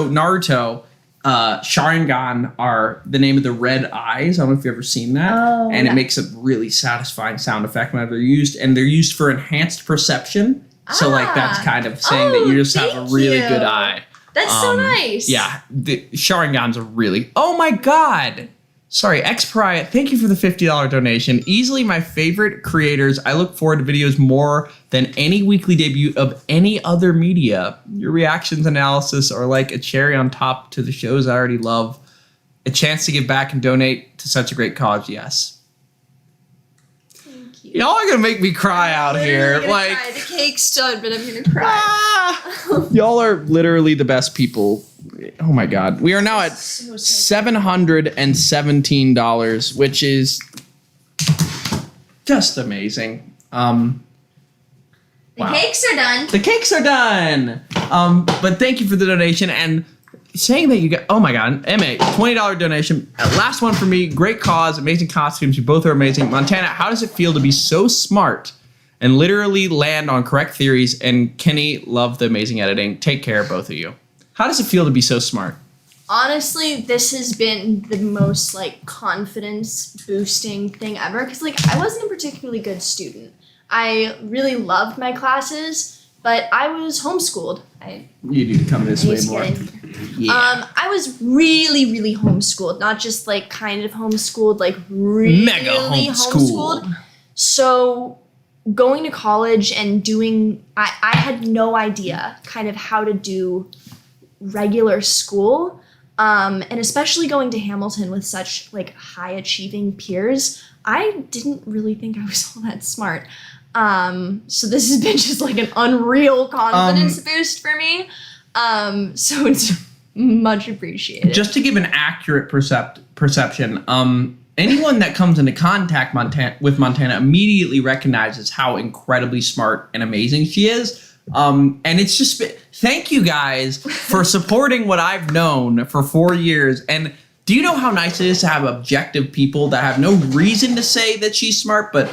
Naruto. Sharingan are the name of the red eyes. I don't know if you've ever seen that. And it makes a really satisfying sound effect whenever they're used. And they're used for enhanced perception. So that's kind of saying that you just have a really good eye. That's so nice. Yeah. The Sharingan's are really... Oh my god! Sorry, X-Pariah, thank you for the $50 donation. Easily my favorite creators. I look forward to videos more than any weekly debut of any other media. Your reactions analysis are like a cherry on top to the shows I already love. A chance to give back and donate to such a great cause, yes. Thank you. Y'all are gonna make me cry out here. Cry. The cake's done, but I'm gonna cry. Y'all are literally the best people. Oh my god. We are now at $717, which is just amazing. The cakes are done. The cakes are done. But thank you for the donation and saying that you got, oh my god, MA, $20 donation. Last one for me. Great cause, amazing costumes. You both are amazing. Montana, how does it feel to be so smart and literally land on correct theories? And Kenny, love the amazing editing. Take care, both of you. How does it feel to be so smart? Honestly, this has been the most confidence boosting thing ever because I wasn't a particularly good student. I really loved my classes, but I was homeschooled. You need to come this way more. Yeah. I was really, really homeschooled, not just kind of homeschooled, really mega homeschooled. So going to college and doing, I had no idea kind of how to do regular school, and especially going to Hamilton with such high achieving peers, I didn't really think I was all that smart. So this has been just an unreal confidence boost for me. So it's much appreciated. Just to give an accurate perception, anyone that comes into contact with Montana immediately recognizes how incredibly smart and amazing she is. And it's just thank you guys for supporting what I've known for 4 years. And do you know how nice it is to have objective people that have no reason to say that she's smart, but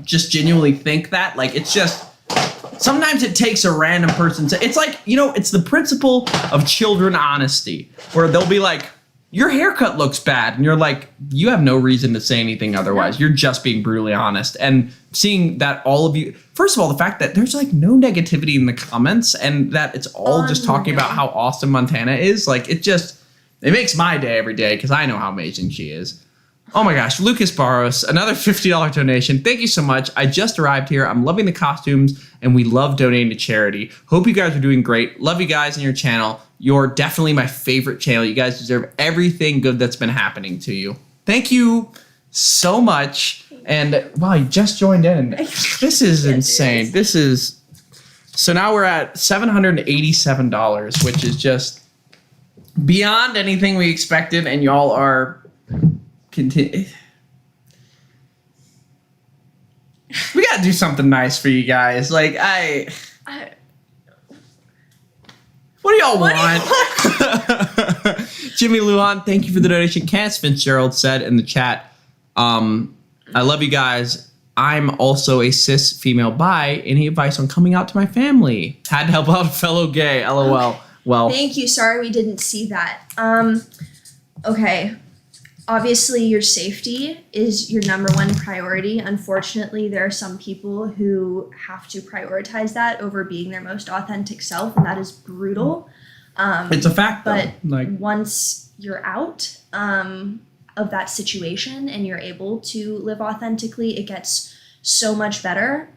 just genuinely think that? It's just sometimes it takes a random person to, it's it's the principle of children honesty, where they'll be like, your haircut looks bad. And you're like, you have no reason to say anything otherwise. You're just being brutally honest. And seeing that all of you, first of all, the fact that there's no negativity in the comments and that it's all just talking about how awesome Montana is. It makes my day every day because I know how amazing she is. Oh my gosh, Lucas Barros, another $50 donation. Thank you so much. I just arrived here. I'm loving the costumes and we love donating to charity. Hope you guys are doing great. Love you guys and your channel. You're definitely my favorite channel. You guys deserve everything good that's been happening to you. Thank you so much. And wow, you just joined in. This is insane. This is, so now we're at $787, which is just beyond anything we expected. And y'all are we gotta do something nice for you guys. What What do y'all want? Jimmy Luan, thank you for the donation. Cass Fitzgerald said in the chat, I love you guys. I'm also a cis female bi. Any advice on coming out to my family? Had to help out a fellow gay. LOL. Okay. Well, thank you. Sorry we didn't see that. Okay. Obviously, your safety is your number one priority. Unfortunately, there are some people who have to prioritize that over being their most authentic self, and that is brutal. it's a fact, though. But Like, once you're out of that situation and you're able to live authentically, it gets so much better.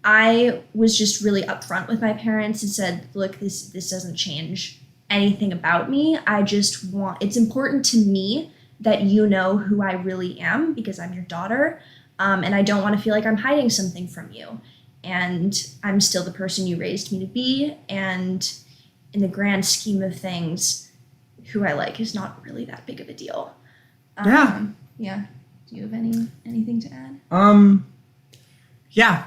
I was just really upfront with my parents and said, look, this doesn't change anything about me. I just want, it's important to me that you know who I really am because I'm your daughter. And I don't want to feel like I'm hiding something from you. And I'm still the person you raised me to be. And in the grand scheme of things, who I like is not really that big of a deal. Yeah. Yeah. Do you have anything to add? Yeah.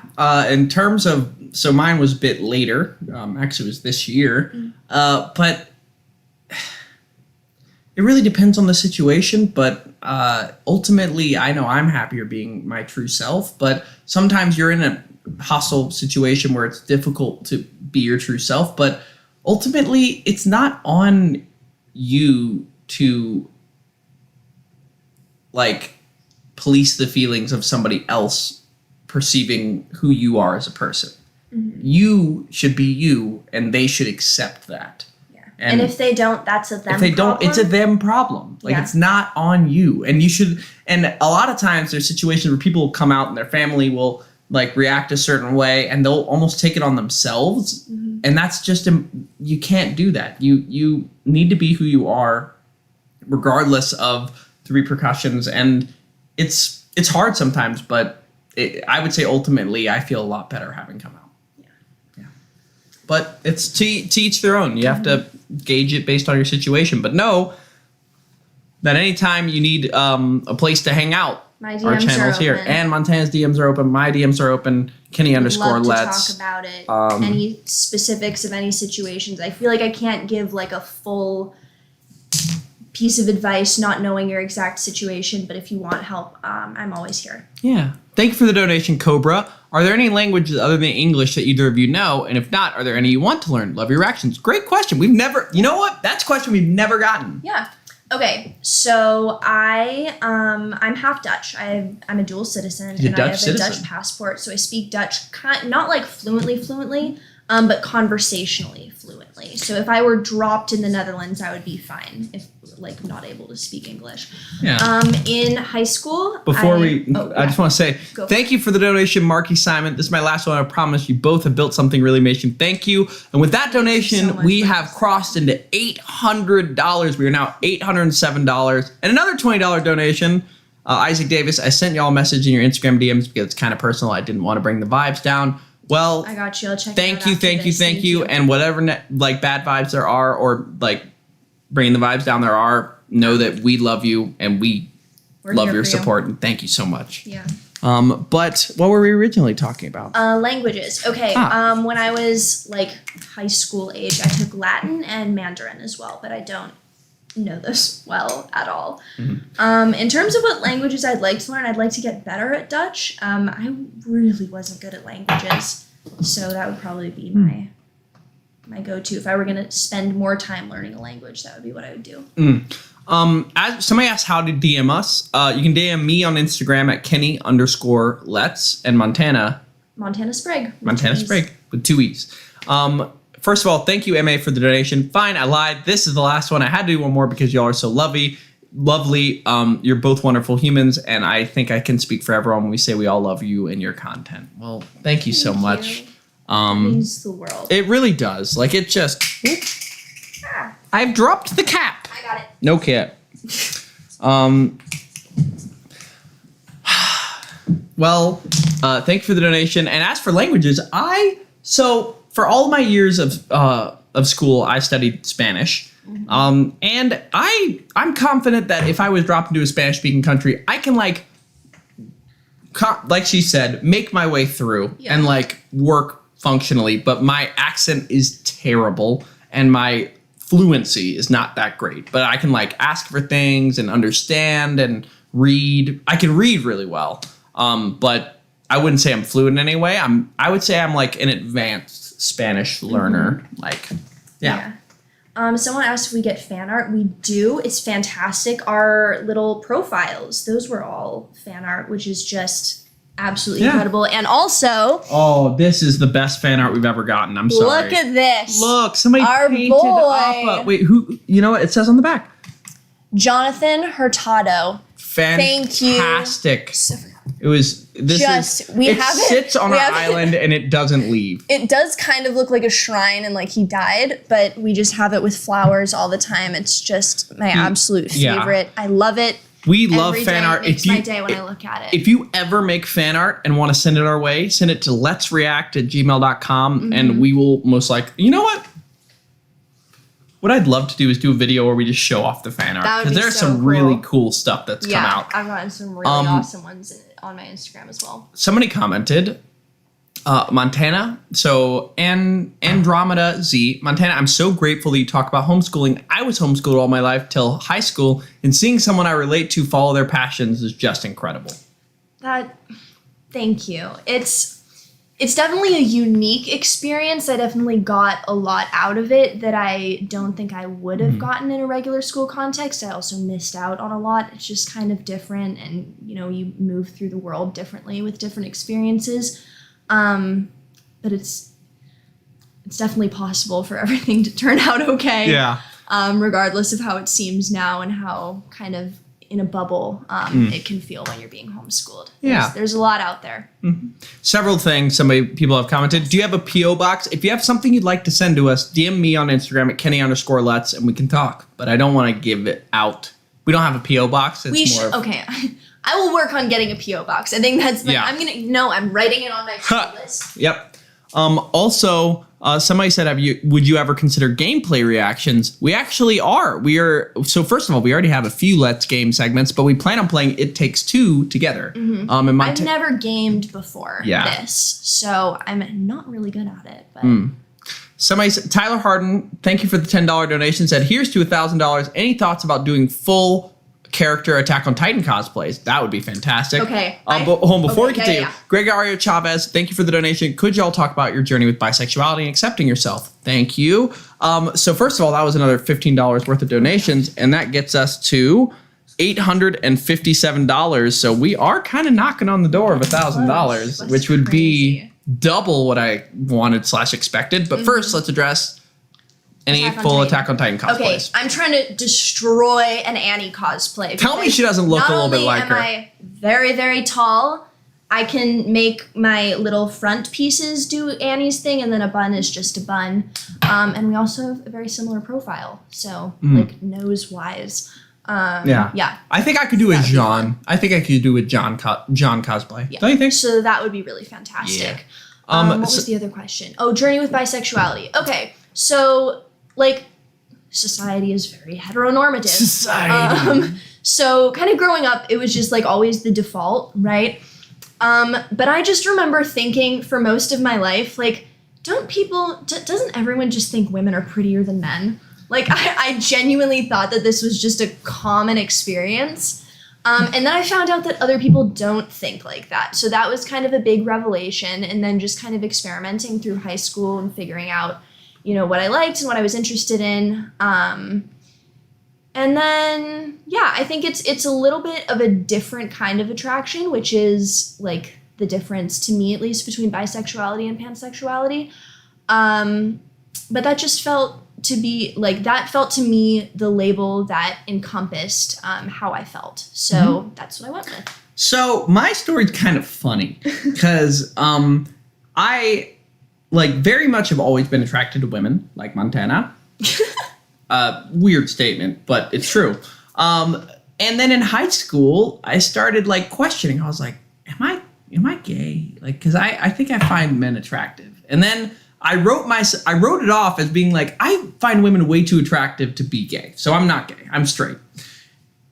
In terms of, so mine was a bit later. Actually, it was this year. But it really depends on the situation. But ultimately, I know I'm happier being my true self. But sometimes you're in a hostile situation where it's difficult to be your true self. But ultimately, it's not on you to like police the feelings of somebody else perceiving who you are as a person. Mm-hmm. You should be you, and they should accept that. Yeah. And if they don't, that's a them If they problem. don't, it's a them problem. Like, it's not on you. And you should, and a lot of times there's situations where people will come out and their family will like react a certain way and they'll almost take it on themselves. Mm-hmm. And that's just, you can't do that. You need to be who you are regardless of the repercussions. And it's hard sometimes, but I would say ultimately I feel a lot better having come out. Yeah. But it's to each their own. You have to gauge it based on your situation. But know that anytime you need a place to hang out, my DMs our channel's are here. open. And Montana's DMs are open. My DMs are open. Kenny _ Love let's to talk about it. Any specifics of any situations. I feel like I can't give like a full piece of advice not knowing your exact situation, but if you want help, I'm always here. Yeah. Thank you for the donation, Cobra. Are there any languages other than English that either of you know? And if not, are there any you want to learn? Love your reactions. Great question. We've never, you know what? That's a question we've never gotten. Yeah. Okay, so I'm half Dutch. I'm a dual citizen, and I have a Dutch passport. So I speak Dutch, not like fluently, but conversationally fluently. So if I were dropped in the Netherlands, I would be fine. If like not able to speak English. Yeah. In high school. I just want to say thank you for the donation, Marky Simon. This is my last one. I promise you both have built something really amazing. Thank you. And with that donation, we have crossed into $800. We are now $807. And another $20 donation. Isaac Davis, I sent y'all a message in your Instagram DMs because it's kind of personal. I didn't want to bring the vibes down. Well, I got you. I'll check. Thank you. And whatever like bad vibes there are, or like bringing the vibes down there are, know that we love you and we're love your support. And thank you so much. Yeah. But what were we originally talking about? Languages. Okay. When I was like high school age, I took Latin and Mandarin as well, but I don't know this well at all. Mm-hmm. In terms of what languages I'd like to learn, I'd like to get better at Dutch. I really wasn't good at languages, so that would probably be my go-to. If I were going to spend more time learning a language, that would be what I would do. As somebody asked how to DM us, you can DM me on Instagram at Kenny _Let's and Montana Sprague. Sprague with 2 E's. First of all, thank you, MA, for the donation. Fine, I lied. This is the last one. I had to do one more because y'all are so lovely. You're both wonderful humans, and I think I can speak for everyone when we say we all love you and your content. Well, thank you so much. It means the world. It really does. Like, it just... I've dropped the cap. I got it. No cap. Well, thank you for the donation. And as for languages, for all my years of school, I studied Spanish. Mm-hmm. And I'm confident that if I was dropped into a Spanish-speaking country, I can like she said, make my way through and like work functionally, but my accent is terrible and my fluency is not that great. But I can like ask for things and understand and read. I can read really well, but I wouldn't say I'm fluent in any way. I would say I'm like an advanced Spanish learner. Like, yeah. Someone asked if we get fan art. We do. It's fantastic. Our little profiles, those were all fan art, which is just absolutely incredible. And also... Oh, this is the best fan art we've ever gotten. I'm sorry. Look at this. Look, somebody Our painted boy. Appa. Wait, who? You know what? It says on the back. Jonathan Hurtado. Thank you. Fantastic. So, it was... It sits on an island and it doesn't leave. It does kind of look like a shrine and like he died, but we just have it with flowers all the time. It's just my absolute favorite. I love it. We love fan art. It makes my day when I look at it. If you ever make fan art and want to send it our way, send it to letsreact@gmail.com and we will most likely... You know what? What I'd love to do is do a video where we just show off the fan art. Because there's some really cool stuff that's come out. I've gotten some really awesome ones on my Instagram as well. Somebody commented, Montana. So Andromeda Z. Montana, I'm so grateful that you talk about homeschooling. I was homeschooled all my life till high school, and seeing someone I relate to follow their passions is just incredible. Thank you. It's definitely a unique experience. I definitely got a lot out of it that I don't think I would have gotten in a regular school context. I also missed out on a lot. It's just kind of different, and you move through the world differently with different experiences. But it's definitely possible for everything to turn out okay. Yeah. Regardless of how it seems now and how kind of in a bubble it can feel when you're being homeschooled. There's a lot out there. Several things people have commented. Do you have a P.O. box? If you have something you'd like to send to us, DM me on Instagram at Kenny_Lutz and we can talk. But I don't want to give it out. We don't have a P.O. box. Okay. I will work on getting a P.O. box. I think that's I'm writing it on my list. Yep. Also, somebody said, would you ever consider gameplay reactions? We actually are. So first of all, we already have a few Let's Game segments, but we plan on playing It Takes Two together. I've never gamed before this, so I'm not really good at it. But Somebody said, Tyler Harden, thank you for the $10 donation, said, here's to $1,000. Any thoughts about doing full character Attack on Titan cosplays? That would be fantastic. Okay. Before we continue, Gregorio Chavez, thank you for the donation. Could y'all talk about your journey with bisexuality and accepting yourself? Thank you. So first of all, that was another $15 worth of donations, and that gets us to $857. So we are kind of knocking on the door of $1,000, which would be double what I wanted / expected. But first, let's address any full Attack on Titan cosplays. Okay, I'm trying to destroy an Annie cosplay. Tell me she doesn't look a little bit like her. Not only am I very, very tall, I can make my little front pieces do Annie's thing, and then a bun is just a bun. And we also have a very similar profile, so like nose-wise. Yeah. I think I could do a John. I think I could do a John cosplay. Yeah. Don't you think? So that would be really fantastic. Yeah. What was the other question? Oh, journey with bisexuality. Okay, so like society is very heteronormative. So kind of growing up, it was just like always the default, right? But I just remember thinking for most of my life, like, doesn't everyone just think women are prettier than men? Like, I genuinely thought that this was just a common experience. And then I found out that other people don't think like that. So that was kind of a big revelation. And then just kind of experimenting through high school and figuring out, what I liked and what I was interested in. And then, I think it's a little bit of a different kind of attraction, which is like the difference to me, at least, between bisexuality and pansexuality. But that just felt to be me the label that encompassed how I felt. So that's what I went with. So my story's kind of funny because I very much have always been attracted to women, like Montana. Weird statement, but it's true. And then in high school, I started questioning. I was like, am I gay? Because I think I find men attractive. And then I wrote it off as being I find women way too attractive to be gay. So I'm not gay. I'm straight.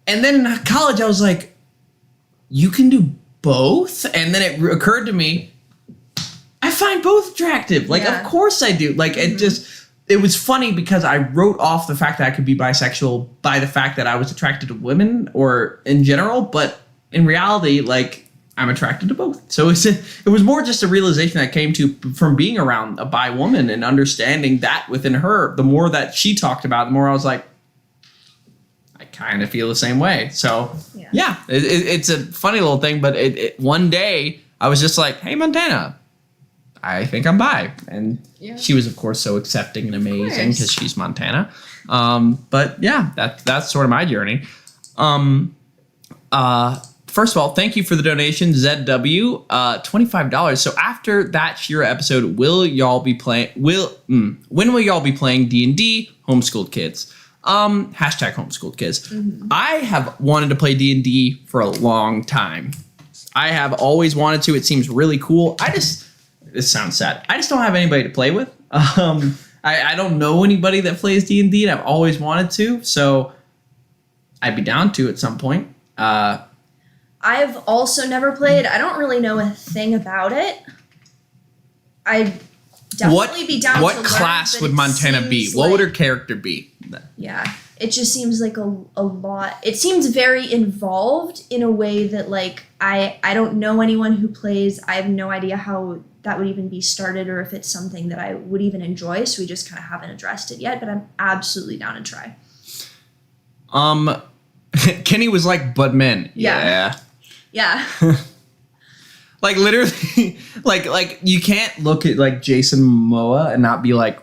And then in college, I was like, you can do both? And then it occurred to me, I find both attractive. Like, of course I do. Like, it was funny because I wrote off the fact that I could be bisexual by the fact that I was attracted to women or in general. But in reality, like, I'm attracted to both. So it was more just a realization that came to from being around a bi woman and understanding that within her. The more that she talked about it, the more I was like, I kind of feel the same way. So, it's a funny little thing. But one day I was just like, hey, Montana, I think I'm bi. And she was, of course, so accepting and amazing because she's Montana. But yeah, that's sort of my journey. First of all, thank you for the donation, ZW, $25. So after that Shira episode, when will y'all be playing D&D homeschooled kids? Hashtag homeschooled kids. I have wanted to play D&D for a long time. I have always wanted to. It seems really cool. This sounds sad. I just don't have anybody to play with. I don't know anybody that plays D&D, and I've always wanted to. So I'd be down to at some point. I've also never played. I don't really know a thing about it. I'd definitely be down to learn. What class would Montana be? What would her character be? Yeah, it just seems like a lot. It seems very involved in a way that, like, I don't know anyone who plays. I have no idea how that would even be started or if it's something that I would even enjoy. So we just kind of haven't addressed it yet, but I'm absolutely down to try. Kenny was like, but men. Yeah. Like, literally, like you can't look at like Jason Momoa and not be like,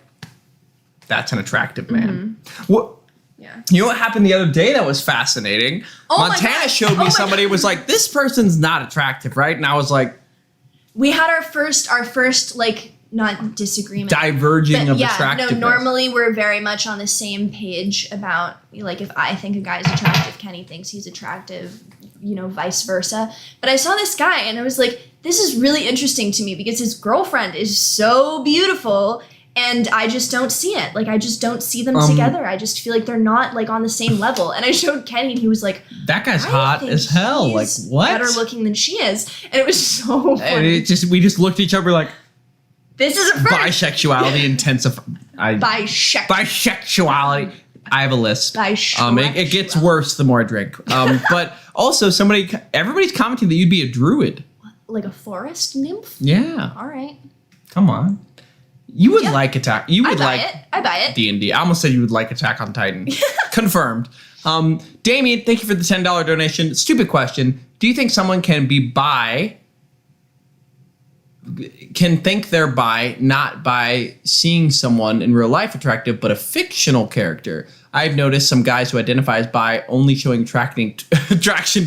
that's an attractive man. What? Yeah. You know what happened the other day that was fascinating? Montana showed me somebody was like, this person's not attractive, right? And I was like, we had our first like, not disagreement, diverging of attractiveness. No, normally we're very much on the same page about, like, if I think a guy's attractive, Kenny thinks he's attractive, vice versa. But I saw this guy and I was like, this is really interesting to me because his girlfriend is so beautiful and I just don't see it. Like, I just don't see them together. I just feel like they're not, like, on the same level. And I showed Kenny and he was like, that guy's hot as hell. Like, what? Better looking than she is. And it was so funny. And we just looked at each other like, this is a first. Bisexuality intensive. Bisexuality. I have a list. It gets worse the more I drink. But also everybody's commenting that you'd be a druid. Like a forest nymph? Yeah. All right. Come on. You would like Attack. You would I buy it. D&D. I almost said you would like Attack on Titan. Confirmed. Damien, thank you for the $10 donation. Stupid question. Do you think someone can think they're bi not by seeing someone in real life attractive, but a fictional character? I've noticed some guys who identify as bi only showing attraction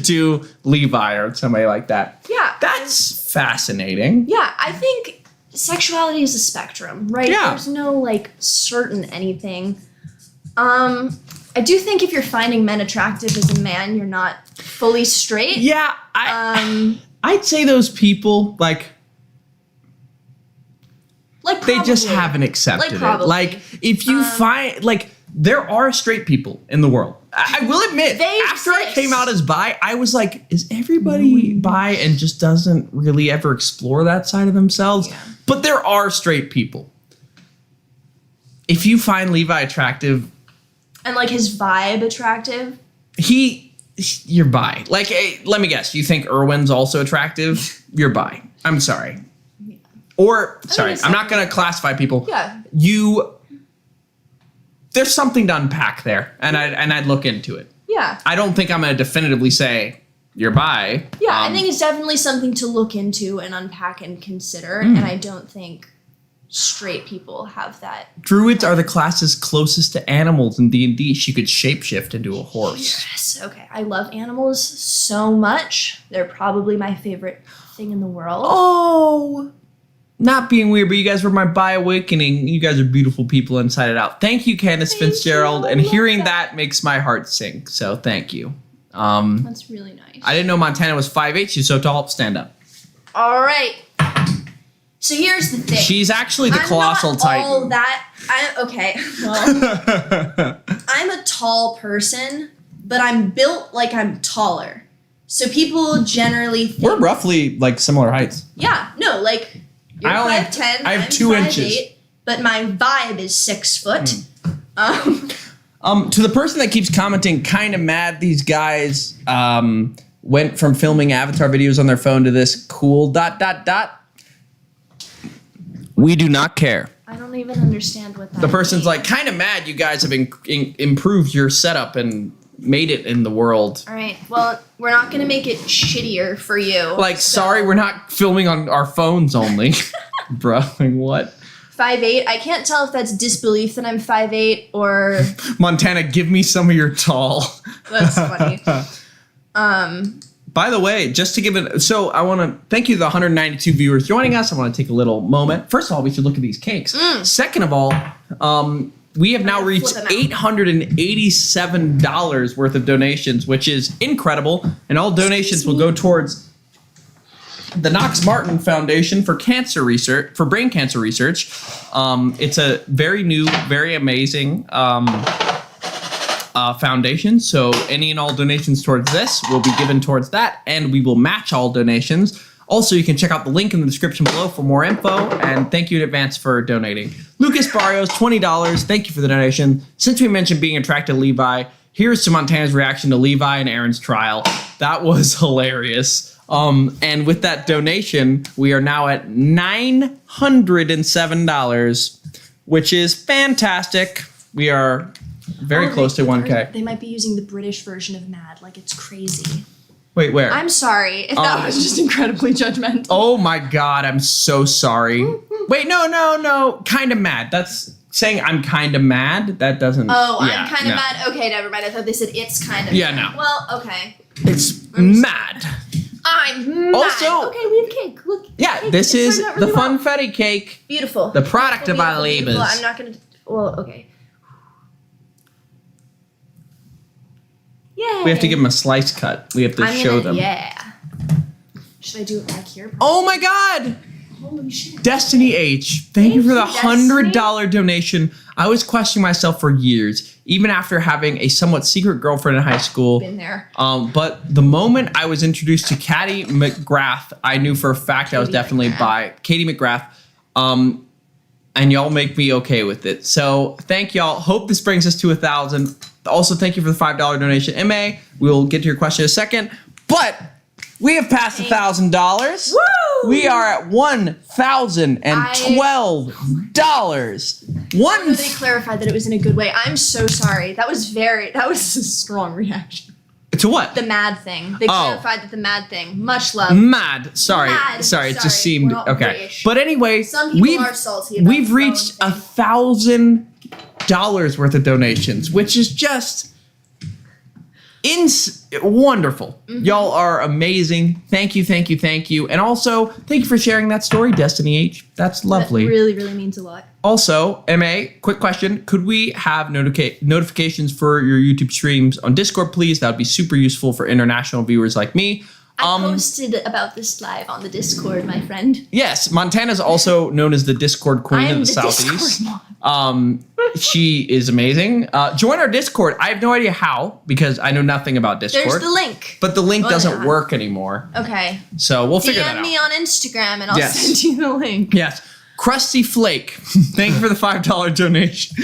to Levi or somebody like that. Yeah. That's fascinating. Yeah, I think sexuality is a spectrum, right? Yeah. There's no, like, certain anything. I do think if you're finding men attractive as a man, you're not fully straight. Yeah, I'd say those people, like they just haven't accepted it. Like, if you find, like, there are straight people in the world. I will admit, after I came out as bi, I was like, is everybody bi and just doesn't really ever explore that side of themselves? Yeah. But there are straight people. If you find Levi attractive, and, like, his vibe attractive, you're bi. Like, let me guess, you think Erwin's also attractive? You're bi. I'm sorry. Or, sorry, I'm not going to classify people. Yeah. There's something to unpack there, and I'd look into it. Yeah. I don't think I'm going to definitively say you're bi. Yeah, I think it's definitely something to look into and unpack and consider, and I don't think straight people have that. Druids are the classes closest to animals in D&D. She could shapeshift into a horse. Yes, okay. I love animals so much. They're probably my favorite thing in the world. Oh, not being weird, but you guys were my bi awakening. You guys are beautiful people inside and out. Thank you, Candace Fitzgerald. And hearing that makes my heart sink. So thank you. That's really nice. I didn't know Montana was 5'8". She's so tall. Stand up. All right. So here's the thing. She's actually the colossal titan. All that. Okay. Well, I'm a tall person, but I'm built like I'm taller. So people generally think, we're roughly like similar heights. Yeah. No, like, You're I 5'10". have I'm 2 5'8", inches. but my vibe is 6 foot. To the person that keeps commenting, kind of mad these guys went from filming Avatar videos on their phone to this cool ... We do not care. I don't even understand what that The person's means. like, kind of mad you guys have improved your setup and made it in the world. All right. Well, we're not gonna make it shittier for you. Like, so- sorry, we're not filming on our phones only. Bro, like what? 5'8". I can't tell if that's disbelief that I'm 5'8" or Montana, give me some of your tall. that's funny. By the way, just to give it, so I want to thank you to the 192 viewers joining us. I want to take a little moment. First of all, we should look at these cakes. Second of all, we have now reached flip 'em out. $887 worth of donations, which is incredible. And all donations will go towards the Knox Martin Foundation for cancer research, for brain cancer research. It's a very new, very amazing foundation. So any and all donations towards this will be given towards that, and we will match all donations. Also, you can check out the link in the description below for more info, and thank you in advance for donating. Lucas Barrios, $20. Thank you for the donation. Since we mentioned being attracted to Levi, here's to Montana's reaction to Levi and Aaron's trial. That was hilarious. And with that donation, we are now at $907, which is fantastic. We are very close to 1K. They might be using the British version of Mad. Like, it's crazy. Wait, where? I'm sorry if that was just incredibly judgmental. Oh my God, I'm so sorry. Wait, no. Kind of mad. That's saying I'm kind of mad. That doesn't. Oh, yeah, I'm kind of no. mad. Okay, never mind. I thought they said it's kind of. Yeah, mad. no. Well, okay. It's mad. I'm mad. Also- okay, we have cake. Look. Yeah, cake. this It is turned out the really well. Funfetti cake, Beautiful. the product of our Beautiful. labors. I'm not gonna. Well, okay. Yay. We have to give them a slice cut. We have to show them. Yeah. Should I do it back here? Oh my God! Holy shit. Destiny H, thank you for the Thank you, $100 donation. I was questioning myself for years, even after having a somewhat secret girlfriend in high school. Been there. But the moment I was introduced to Katie McGrath, I knew for a fact I was Katie definitely McGrath. by Katie McGrath. And y'all make me okay with it. So thank y'all. Hope this brings us to 1,000. Also, thank you for the $5 donation, MA. We'll get to your question in a second. But we have passed $1,000. Woo! We are at $1,012. They clarified that it was in a good way. I'm so sorry. That was a strong reaction. To what? The mad thing. They clarified that the mad thing. Much love. Mad. Sorry. Mad. Sorry. It Sorry, just seemed we're not okay. British. But anyway, Some people are salty about we've the reached phone thing. $1,000 worth of donations, which is just wonderful. Mm-hmm. Y'all are amazing. Thank you. And also, thank you for sharing that story, Destiny H. That's lovely. That really, really means a lot. Also, MA, quick question. Could we have notifications for your YouTube streams on Discord, please? That would be super useful for international viewers like me. I posted about this live on the Discord, my friend. Yes, Montana's also known as the Discord Queen of the Southeast. Discord mod. She is amazing. Join our Discord. I have no idea how, because I know nothing about Discord. There's the link. But the link Oh, doesn't yeah. work anymore. Okay. So we'll figure that DM out. me on Instagram and I'll Yes. send you the link. Yes. Krusty Flake. Thank you for the $5 donation.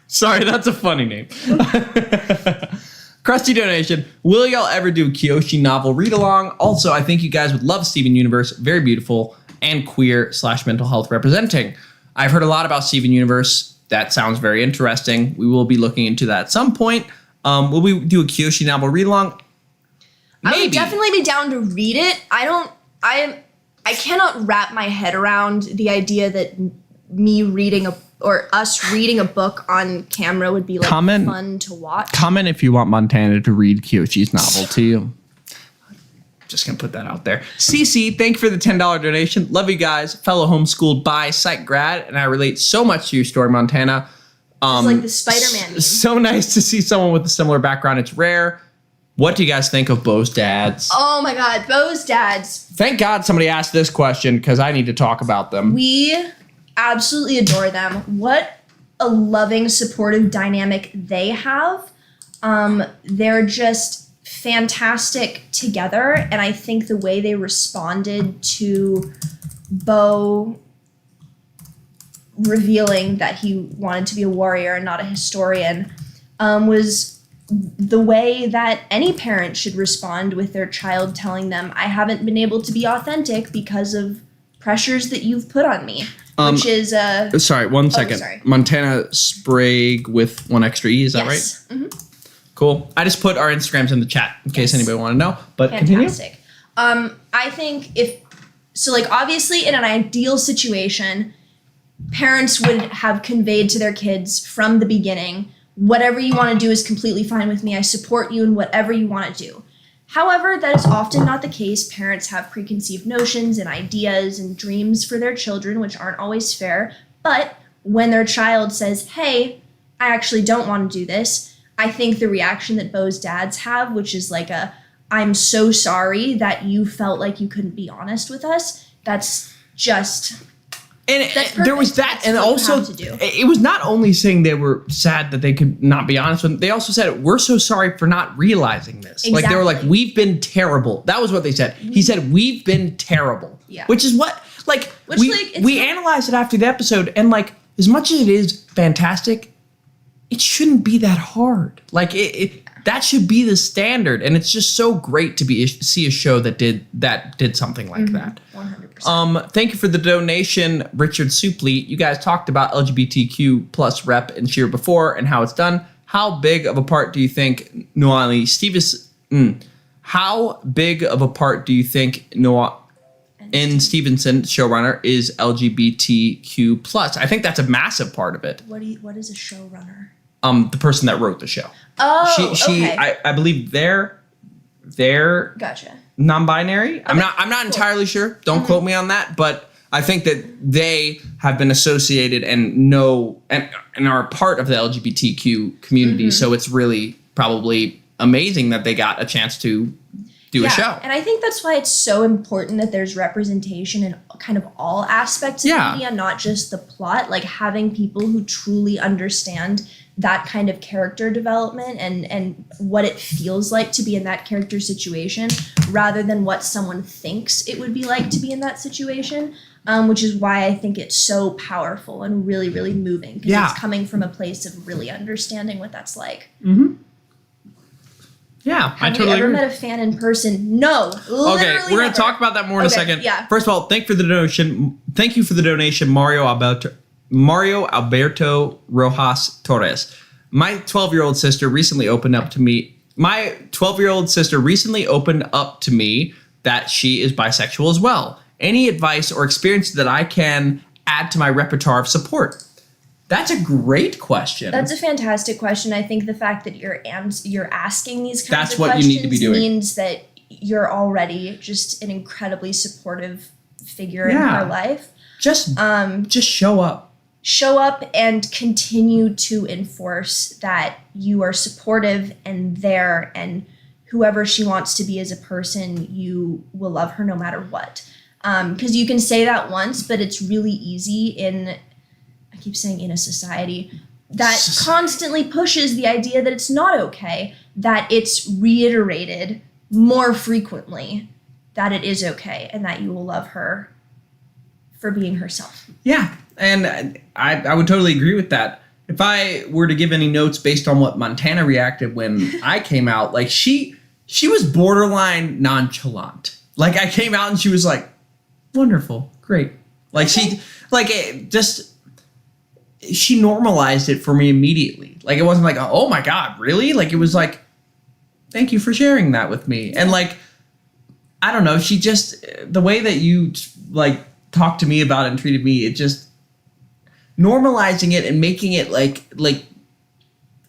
Sorry, that's a funny name. Krusty donation. Will y'all ever do a Kyoshi novel read along? Also, I think you guys would love Steven Universe. Very beautiful and queer/mental health representing. I've heard a lot about Steven Universe. That sounds very interesting. We will be looking into that at some point. Will we do a Kyoshi novel read along? I would definitely be down to read it. I cannot wrap my head around the idea that us reading a book on camera would be like fun to watch. Comment if you want Montana to read Kyoshi's novel to you. Just gonna put that out there. CC, thank you for the $10 donation. Love you guys. Fellow homeschooled by psych grad, and I relate so much to your story, Montana. It's like the Spider-Man meme. So nice to see someone with a similar background. It's rare. What do you guys think of Bo's dads? Oh my God, Bo's dads. Thank God somebody asked this question because I need to talk about them. We absolutely adore them. What a loving, supportive dynamic they have. They're just fantastic together, and I think the way they responded to Bo revealing that he wanted to be a warrior and not a historian, was the way that any parent should respond with their child telling them, I haven't been able to be authentic because of pressures that you've put on me, which is sorry, 1 second. Sorry. Montana Sprague with 1 extra E, is that right? Mm-hmm. Cool. I just put our Instagrams in the chat in case anybody want to know, but fantastic. Continue. I think obviously in an ideal situation, parents would have conveyed to their kids from the beginning, whatever you want to do is completely fine with me. I support you in whatever you want to do. However, that is often not the case. Parents have preconceived notions and ideas and dreams for their children, which aren't always fair. But when their child says, hey, I actually don't want to do this, I think the reaction that Beau's dads have, which is like I'm so sorry that you felt like you couldn't be honest with us, that's just... And there was that, and also it was not only saying they were sad that they could not be honest with them, they also said, we're so sorry for not realizing this. Exactly. Like they were like, we've been terrible. That was what they said. He said, we've been terrible. Yeah. Which is what, we analyzed it after the episode, and like, as much as it is fantastic, it shouldn't be that hard. Like that should be the standard, and it's just so great to see a show that did something like that. 100%. Thank you for the donation, Richard Supley. You guys talked about LGBTQ plus rep and Shira before and how it's done. How big of a part do you think Noali How big of a part do you think N. Stevenson, showrunner, is LGBTQ plus? I think that's a massive part of it. What is a showrunner? The person that wrote the show. Oh, she okay. I believe they're gotcha. Non-binary. Okay. I'm not cool. entirely sure. Don't quote me on that, but I think that they have been associated and know and are a part of the LGBTQ community. So it's really probably amazing that they got a chance to do a show. And I think that's why it's so important that there's representation in kind of all aspects of media, not just the plot. Like having people who truly understand that kind of character development and what it feels like to be in that character situation rather than what someone thinks it would be like to be in that situation, which is why I think it's so powerful and really, really moving because it's coming from a place of really understanding what that's like. Mm-hmm. Yeah, I totally agree. Have you ever met a fan in person? No. Okay, we're going to talk about that more in a second. Yeah. First of all, thank you for the donation, Mario Alberto Rojas Torres. My 12-year-old sister recently opened up to me. My 12-year-old sister recently opened up to me that she is bisexual as well. Any advice or experience that I can add to my repertoire of support? That's a great question. That's a fantastic question. I think the fact that you're asking these kinds of questions what you need to be doing. Means that you're already just an incredibly supportive figure in her life. Just show up. Show up and continue to enforce that you are supportive and there, and whoever she wants to be as a person, you will love her no matter what. Because you can say that once, but it's really easy I keep saying in a society that constantly pushes the idea that it's not okay, that it's reiterated more frequently that it is okay and that you will love her for being herself. Yeah, and I would totally agree with that. If I were to give any notes based on what Montana reacted when I came out, like she was borderline nonchalant. Like I came out and she was like, wonderful, great. Like she normalized it for me immediately. Like it wasn't like, oh my God, really? Like it was like, thank you for sharing that with me. And like, I don't know, she just, the way that you like talked to me about it and treated me, it just normalizing it and making it like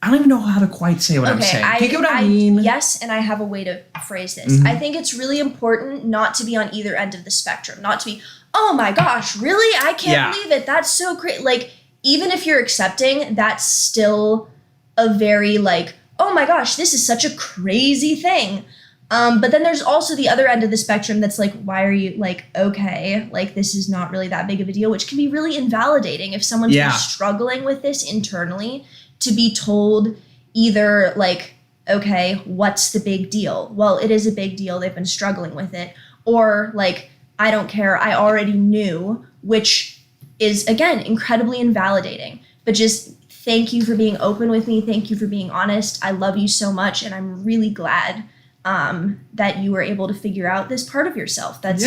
I don't even know how to quite say what I'm saying. Do you get what I mean? Yes, and I have a way to phrase this. Mm-hmm. I think it's really important not to be on either end of the spectrum. Not to be, oh my gosh, really? I can't believe it. That's so great. Like, even if you're accepting, that's still a very like, oh my gosh, this is such a crazy thing. But then there's also the other end of the spectrum that's like, why are you like, okay, like this is not really that big of a deal, which can be really invalidating if someone's been struggling with this internally, to be told either like, okay, what's the big deal? Well, it is a big deal. They've been struggling with it. Or like, I don't care. I already knew, which is, again, incredibly invalidating. But just thank you for being open with me. Thank you for being honest. I love you so much, and I'm really glad that you were able to figure out this part of yourself. That's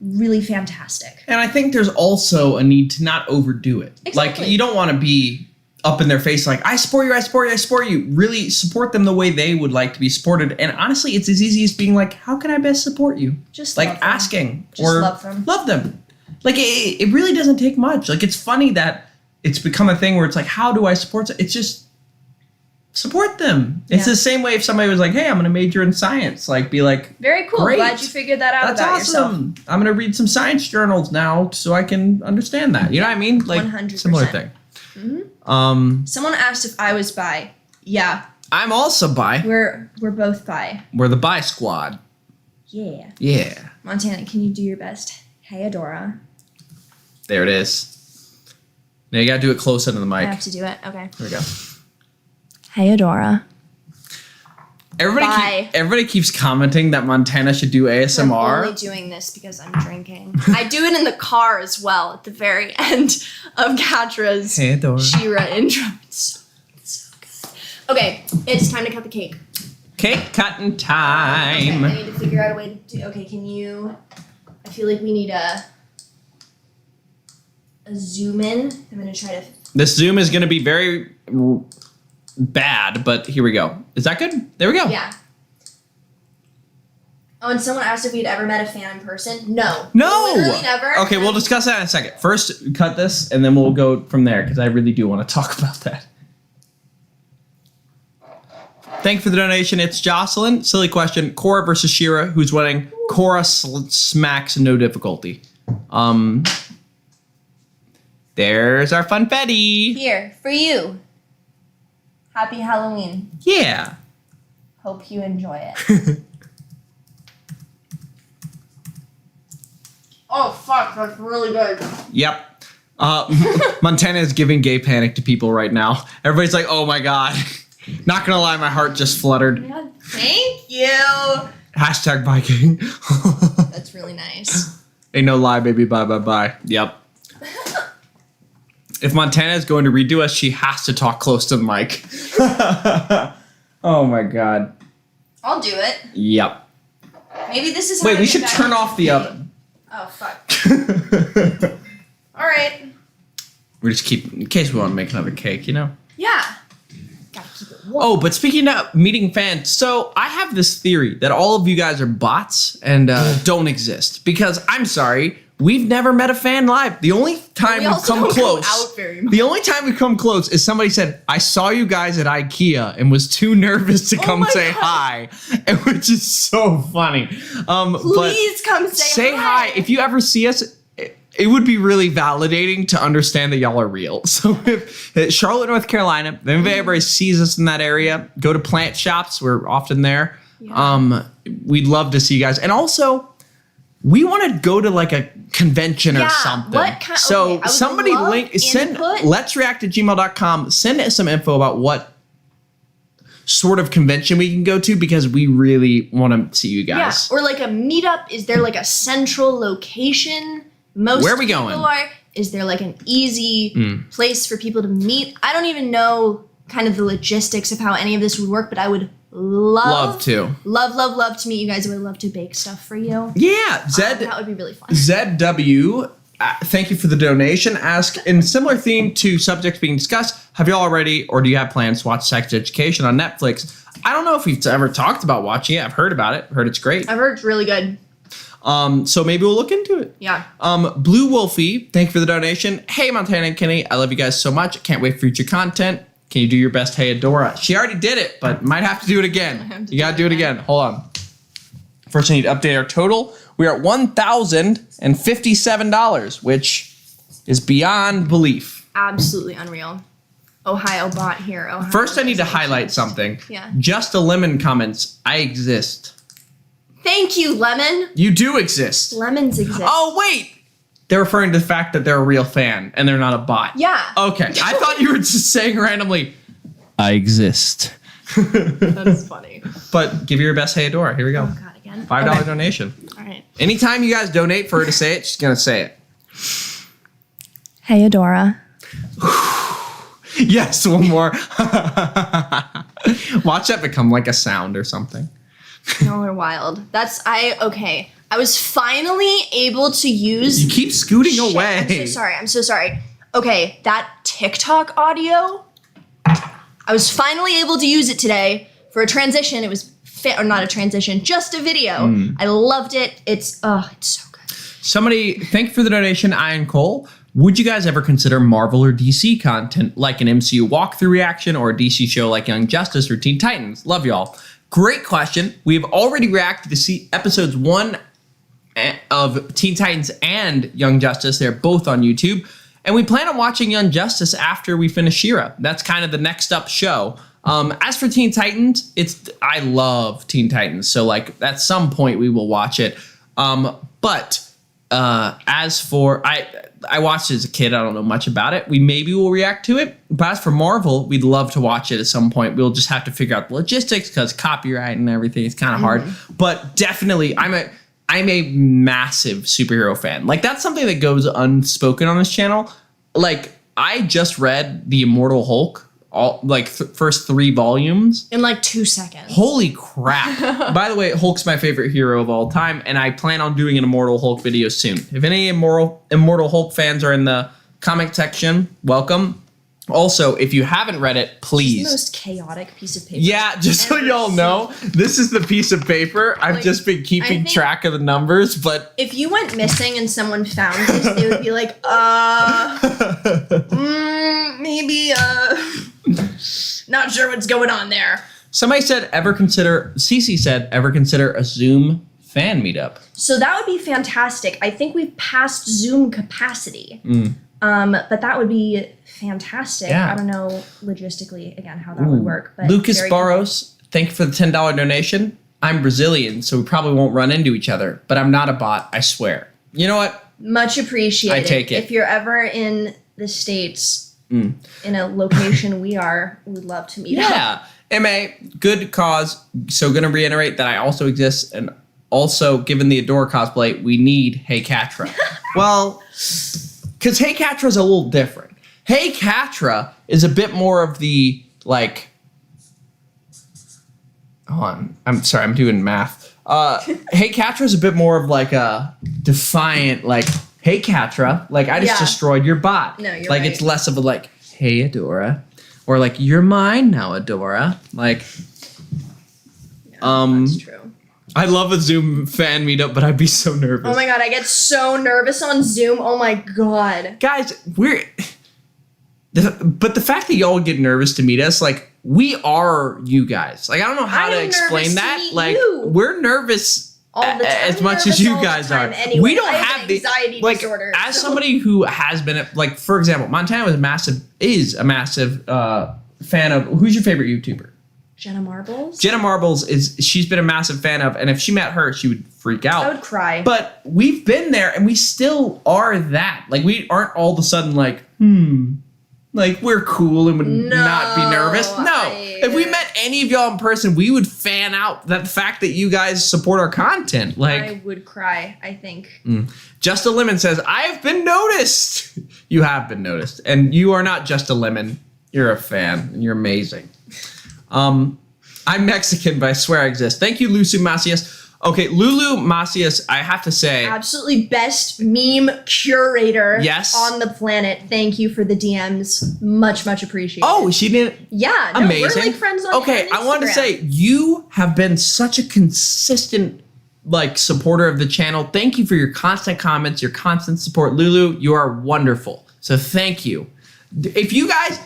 really fantastic. And I think there's also a need to not overdo it. Exactly. Like, you don't want to be up in their face like, I support you, I support you, I support you. Really support them the way they would like to be supported. And honestly, it's as easy as being like, how can I best support you? Just like love them. asking. Just or love them. Like, it really doesn't take much. Like, it's funny that it's become a thing where it's like, how do I support? It's just support them. It's the same way if somebody was like, hey, I'm going to major in science. Like, be like, very cool. Great. Glad you figured that out. That's about awesome. yourself. I'm going to read some science journals now so I can understand that. You know what I mean? Like, 100%. similar thing. Mm-hmm. Someone asked if I was bi. Yeah. I'm also bi. We're both bi. We're the bi squad. Yeah. Yeah. Montana, can you do your best? Hey, Adora. There it is. Now you got to do it closer to the mic. I have to do it. Okay. Here we go. Hey, Adora. Everybody keeps commenting that Montana should do ASMR. I'm only doing this because I'm drinking. I do it in the car as well at the very end of Katra's Shira intro. It's so good. Okay, it's time to cut the cake. Cake cutting time. Okay, I need to figure out a way to do. Okay, can you? I feel like we need a zoom in. I'm gonna try to. This zoom is gonna be very bad, but here we go. Is that good? There we go. Yeah. Oh, and someone asked if we'd ever met a fan in person. No. No. Literally never. Okay, we'll discuss that in a second. First, cut this, and then we'll go from there because I really do want to talk about that. Thank you for the donation. It's Jocelyn. Silly question. Cora versus Shira. Who's winning? Cora smacks no difficulty. There's our funfetti. Here, for you. Happy Halloween. Yeah. Hope you enjoy it. Oh, fuck. That's really good. Yep. Montana is giving gay panic to people right now. Everybody's like, oh my God. Not gonna lie, my heart just fluttered. Oh my God, thank you. Hashtag Viking. That's really nice. Ain't no lie, baby. Bye, bye, bye. Yep. If Montana is going to redo us, she has to talk close to the mic. Oh my God. I'll do it. Yep. Maybe this is how Wait, I we get should back turn into off the game. oven. Oh, fuck. All right. We just keep, in case we want to make another cake, you know? Yeah. Gotta keep it warm. Oh, but speaking of meeting fans, so I have this theory that all of you guys are bots and don't exist. Because, I'm sorry, we've never met a fan live. The only time we've come close, the only time we've come close is somebody said, I saw you guys at IKEA and was too nervous to come say hi, and which is so funny. Please come say hi. If you ever see us, it would be really validating to understand that y'all are real. So if Charlotte, North Carolina, then if anybody sees us in that area, go to plant shops. We're often there. Yeah. We'd love to see you guys. And also, we want to go to like a convention or something. So somebody send letsreact@gmail.com. Send us some info about what sort of convention we can go to because we really want to see you guys. Yeah, or like a meetup. Is there like a central location? Where are we going? Is there like an easy place for people to meet? I don't even know kind of the logistics of how any of this would work, but I would love to meet you guys. I would love to bake stuff for you. Yeah, that would be really fun. ZW, thank you for the donation. Ask in similar theme to subjects being discussed. Have you already, or do you have plans to watch Sex Education on Netflix? I don't know if we've ever talked about watching it. I've heard about it. Heard it's great. I've heard it's really good. So maybe we'll look into it. Yeah. Blue Wolfie, thank you for the donation. Hey, Montana and Kenny, I love you guys so much. Can't wait for future content. Can you do your best, Hey Adora? She already did it, but might have to do it again. You gotta do it again. Hold on. First, I need to update our total. We are at $1,057, which is beyond belief. Absolutely unreal. Ohio bot here. Ohio. First, I need to highlight something. Yeah. Just a Lemon comments. I exist. Thank you, Lemon. You do exist. Lemons exist. Oh, wait. They're referring to the fact that they're a real fan and they're not a bot. Yeah. Okay. I thought you were just saying randomly, I exist. That's funny. But give your best Hey Adora. Here we go. Oh, God, again. $5 donation. All right. Anytime you guys donate for her to say it, she's going to say it. Hey, Adora. Yes, one more. Watch that become like a sound or something. Y'all are wild. Okay. I was finally able to use. You keep scooting away. I'm so sorry. Okay, that TikTok audio. I was finally able to use it today for a transition. It was or not a transition, just a video. I loved it. It's so good. Somebody, thank you for the donation, Ian Cole. Would you guys ever consider Marvel or DC content like an MCU walkthrough reaction or a DC show like Young Justice or Teen Titans? Love y'all. Great question. We've already reacted to see episodes 1 of Teen Titans and Young Justice. They're both on YouTube. And we plan on watching Young Justice after we finish Shira. That's kind of the next up show. As for Teen Titans, I love Teen Titans. So like at some point we will watch it. But as for, I watched it as a kid. I don't know much about it. We maybe will react to it. But as for Marvel, we'd love to watch it at some point. We'll just have to figure out the logistics because copyright and everything is kind of hard. But definitely, I'm a massive superhero fan. Like that's something that goes unspoken on this channel. Like I just read The Immortal Hulk, first 3 volumes in like 2 seconds. Holy crap. By the way, Hulk's my favorite hero of all time, and I plan on doing an Immortal Hulk video soon. If any Immortal Hulk fans are in the comment section, welcome. Also, if you haven't read it, please. It's the most chaotic piece of paper. Yeah, just so y'all know, this is the piece of paper. I've just been keeping track of the numbers, but if you went missing and someone found this, they would be like, maybe, not sure what's going on there. Somebody said, Cece said, ever consider a Zoom fan meetup? So that would be fantastic. I think we've passed Zoom capacity. But that would be fantastic. Yeah. I don't know logistically, again, how that would work. But Lucas Barros, thank you for the $10 donation. I'm Brazilian, so we probably won't run into each other, but I'm not a bot, I swear. You know what? Much appreciated. I take it. If you're ever in the States, in a location we'd love to meet up. Yeah. MA, good cause. So going to reiterate that I also exist, and also, given the Adore cosplay, we need Hey Katra. Well, because Hey Katra is a little different. Hey Katra is a bit more of the, like... Hold on. I'm sorry, I'm doing math. Hey Katra is a bit more of like a defiant, like, hey Katra, like, I just destroyed your bot. No, you're like, right. it's less of a, like, hey Adora. Or, like, you're mine now, Adora. Like... That's true. I love a Zoom fan meetup, but I'd be so nervous. Oh my god, I get so nervous on Zoom. Oh my god. Guys, but the fact that y'all get nervous to meet us, like, we are you guys. Like, I don't know how to explain that. Like, we're nervous all the time. as much as you guys are. Anyway, we don't I have the anxiety like, disorder. as somebody who has been, like, for example, Montana is a massive fan of, who's your favorite YouTuber? Jenna Marbles? Jenna Marbles she's been a massive fan of, and if she met her, she would freak out. I would cry. But we've been there, and we still are that. Like, we aren't all of a sudden like, like, we're cool and would not be nervous. No. If we met any of y'all in person, we would fan out that fact that you guys support our content. Like, I would cry, I think. Just a Lemon says, I've been noticed. You have been noticed. And you are not just a lemon. You're a fan, and you're amazing. I'm Mexican, but I swear I exist. Thank you, Lucy Macias. Okay, Lulu Macias, I have to say... Absolutely best meme curator on the planet. Thank you for the DMs. Much, much appreciated. Oh, she did? Yeah. No, amazing. we're like friends on Okay, I wanted to say, you have been such a consistent, like, supporter of the channel. Thank you for your constant comments, your constant support. Lulu, you are wonderful. So thank you. If you guys...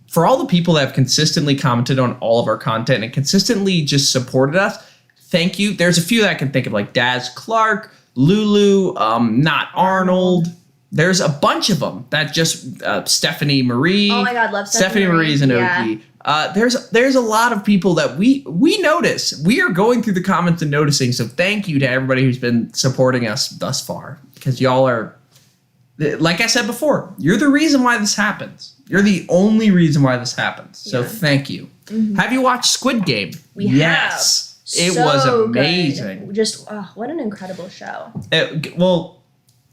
For all the people that have consistently commented on all of our content and consistently just supported us, thank you. There's a few that I can think of, like Daz Clark, Lulu, Not Arnold. There's a bunch of them that just Stephanie Marie. Oh my God, love Stephanie Marie. Marie's an OG. There's a lot of people that we notice. We are going through the comments and noticing. So thank you to everybody who's been supporting us thus far, because y'all are, like I said before, you're the reason why this happens. You're the only reason why this happens. So thank you. Have you watched Squid Game? We have. It was amazing. Good. Just, what an incredible show. Well,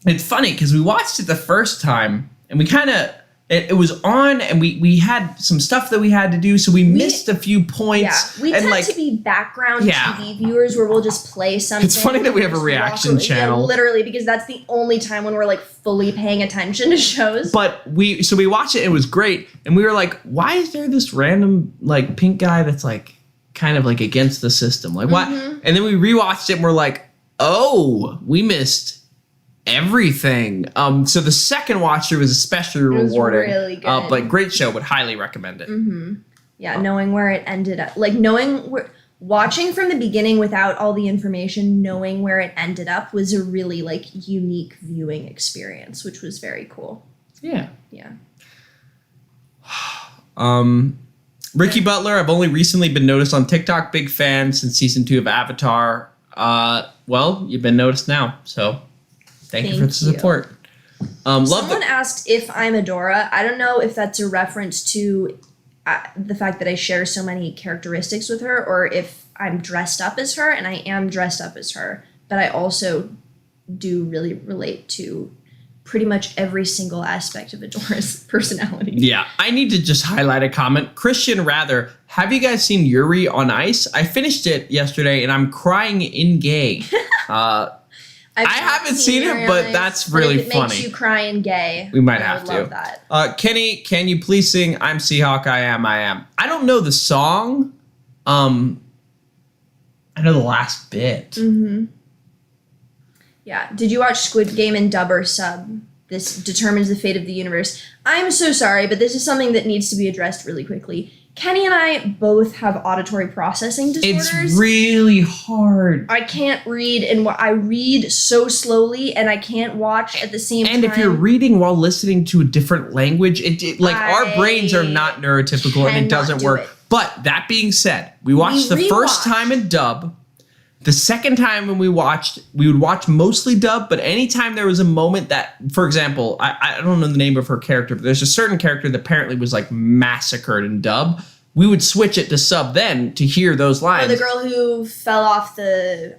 it's funny because we watched it the first time and we kind of it was on, and we had some stuff that we had to do, so we missed a few points. Yeah, we tend to be background TV viewers where we'll just play something. It's funny that we have a reaction channel. Yeah, literally, because that's the only time when we're like fully paying attention to shows. But we watched it, it was great, and we were like, why is there this random like pink guy that's like kind of like against the system? Like what? And then we rewatched it and we're like, oh, we missed everything. So the second watch through was especially rewarding. Really good. But great show, would highly recommend it. Yeah, knowing where it ended up, like watching from the beginning without all the information, knowing where it ended up was a really like unique viewing experience, which was very cool. Yeah. Yeah. Ricky Butler, I've only recently been noticed on TikTok. Big fan since season 2 of Avatar. Well, you've been noticed now, so thank you for the support. Someone asked if I'm Adora. I don't know if that's a reference to the fact that I share so many characteristics with her, or if I'm dressed up as her, and I am dressed up as her, but I also do really relate to pretty much every single aspect of Adora's personality. Yeah, I need to just highlight a comment. Christian Rather, have you guys seen Yuri on Ice? I finished it yesterday and I'm crying in gay. I haven't seen it, but that's really if it funny. Makes you cry in gay. We might have to. Love that. Kenny, can you please sing I'm Seahawk, I Am, I Am? I don't know the song. I know the last bit. Yeah. Did you watch Squid Game in dub or sub? This determines the fate of the universe. I'm so sorry, but this is something that needs to be addressed really quickly. Kenny and I both have auditory processing disorders. It's really hard. I can't read, and I read so slowly, and I can't watch at the same time. And if you're reading while listening to a different language, our brains are not neurotypical, and it doesn't work. But that being said, we watched the first time in dub. The second time when we would watch mostly dub, but anytime there was a moment that, for example, I don't know the name of her character, but there's a certain character that apparently was like massacred in dub. We would switch it to sub then to hear those lines. Oh, the girl who fell off the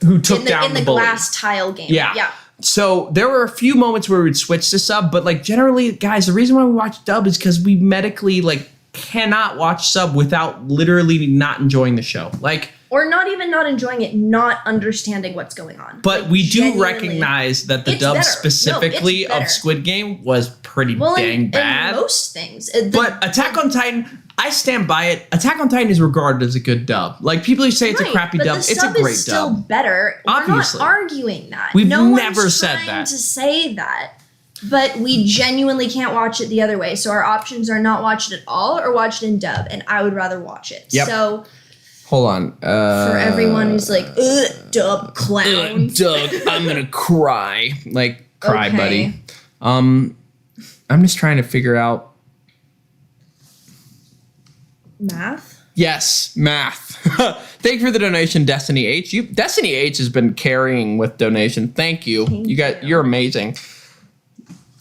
who took down the bully. Glass tile game. Yeah. So there were a few moments where we'd switch to sub, but like generally, guys, the reason why we watch dub is because we medically like cannot watch sub without literally not enjoying the show. Like, or not even not enjoying it, not understanding what's going on. But like, we do recognize that the dub specifically of Squid Game was pretty dang bad. In most things. But Attack on Titan, I stand by it. Attack on Titan is regarded as a good dub. Like, people who say it's a crappy dub, it's a great dub. It's still better. Obviously. We're not arguing that. We've never said that. No one's trying to say that. But we genuinely can't watch it the other way. So our options are not watch it at all or watch it in dub. And I would rather watch it. Yep. So... Hold on. For everyone who's like, dub clowns. Dub, I'm gonna cry. Like, cry, buddy. I'm just trying to figure out... Math? Yes, math. Thank you for the donation, Destiny H. Destiny H has been carrying with donation. Thank you. You're amazing.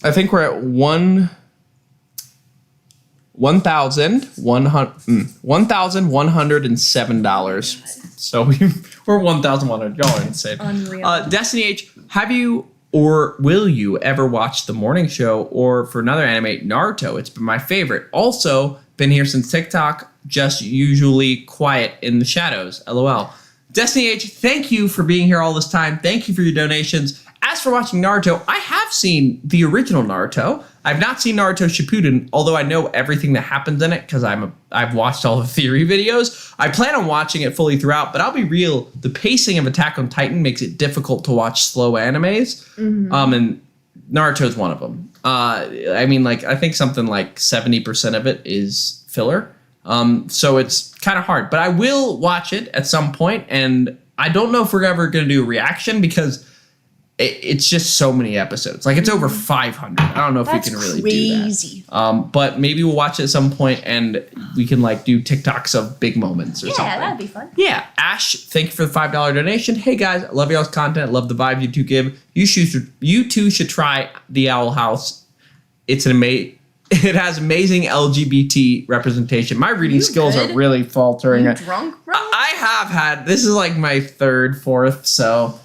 I think we're at $1,107. So we're $1,100. Go ahead and say it. Unreal. Destiny H, have you or will you ever watch the morning show, or for another anime, Naruto? It's been my favorite. Also, been here since TikTok, just usually quiet in the shadows. LOL. Destiny H, thank you for being here all this time. Thank you for your donations. As for watching Naruto, I have seen the original Naruto. I've not seen Naruto Shippuden, although I know everything that happens in it because I've watched all the theory videos. I plan on watching it fully throughout, but I'll be real, the pacing of Attack on Titan makes it difficult to watch slow animes, and Naruto's one of them. I mean, like, I think something like 70% of it is filler, so it's kind of hard. But I will watch it at some point, and I don't know if we're ever going to do a reaction because... It's just so many episodes. Like, it's over 500. I don't know if we can really do that. But maybe we'll watch it at some point and we can, like, do TikToks of big moments or something. Yeah, that'd be fun. Yeah. Ash, thank you for the $5 donation. Hey, guys, I love y'all's content. Love the vibe you two give. You two should try the Owl House. It's it has amazing LGBT representation. My reading skills are really faltering. You drunk, bro? I have had... This is, like, my third, fourth, so...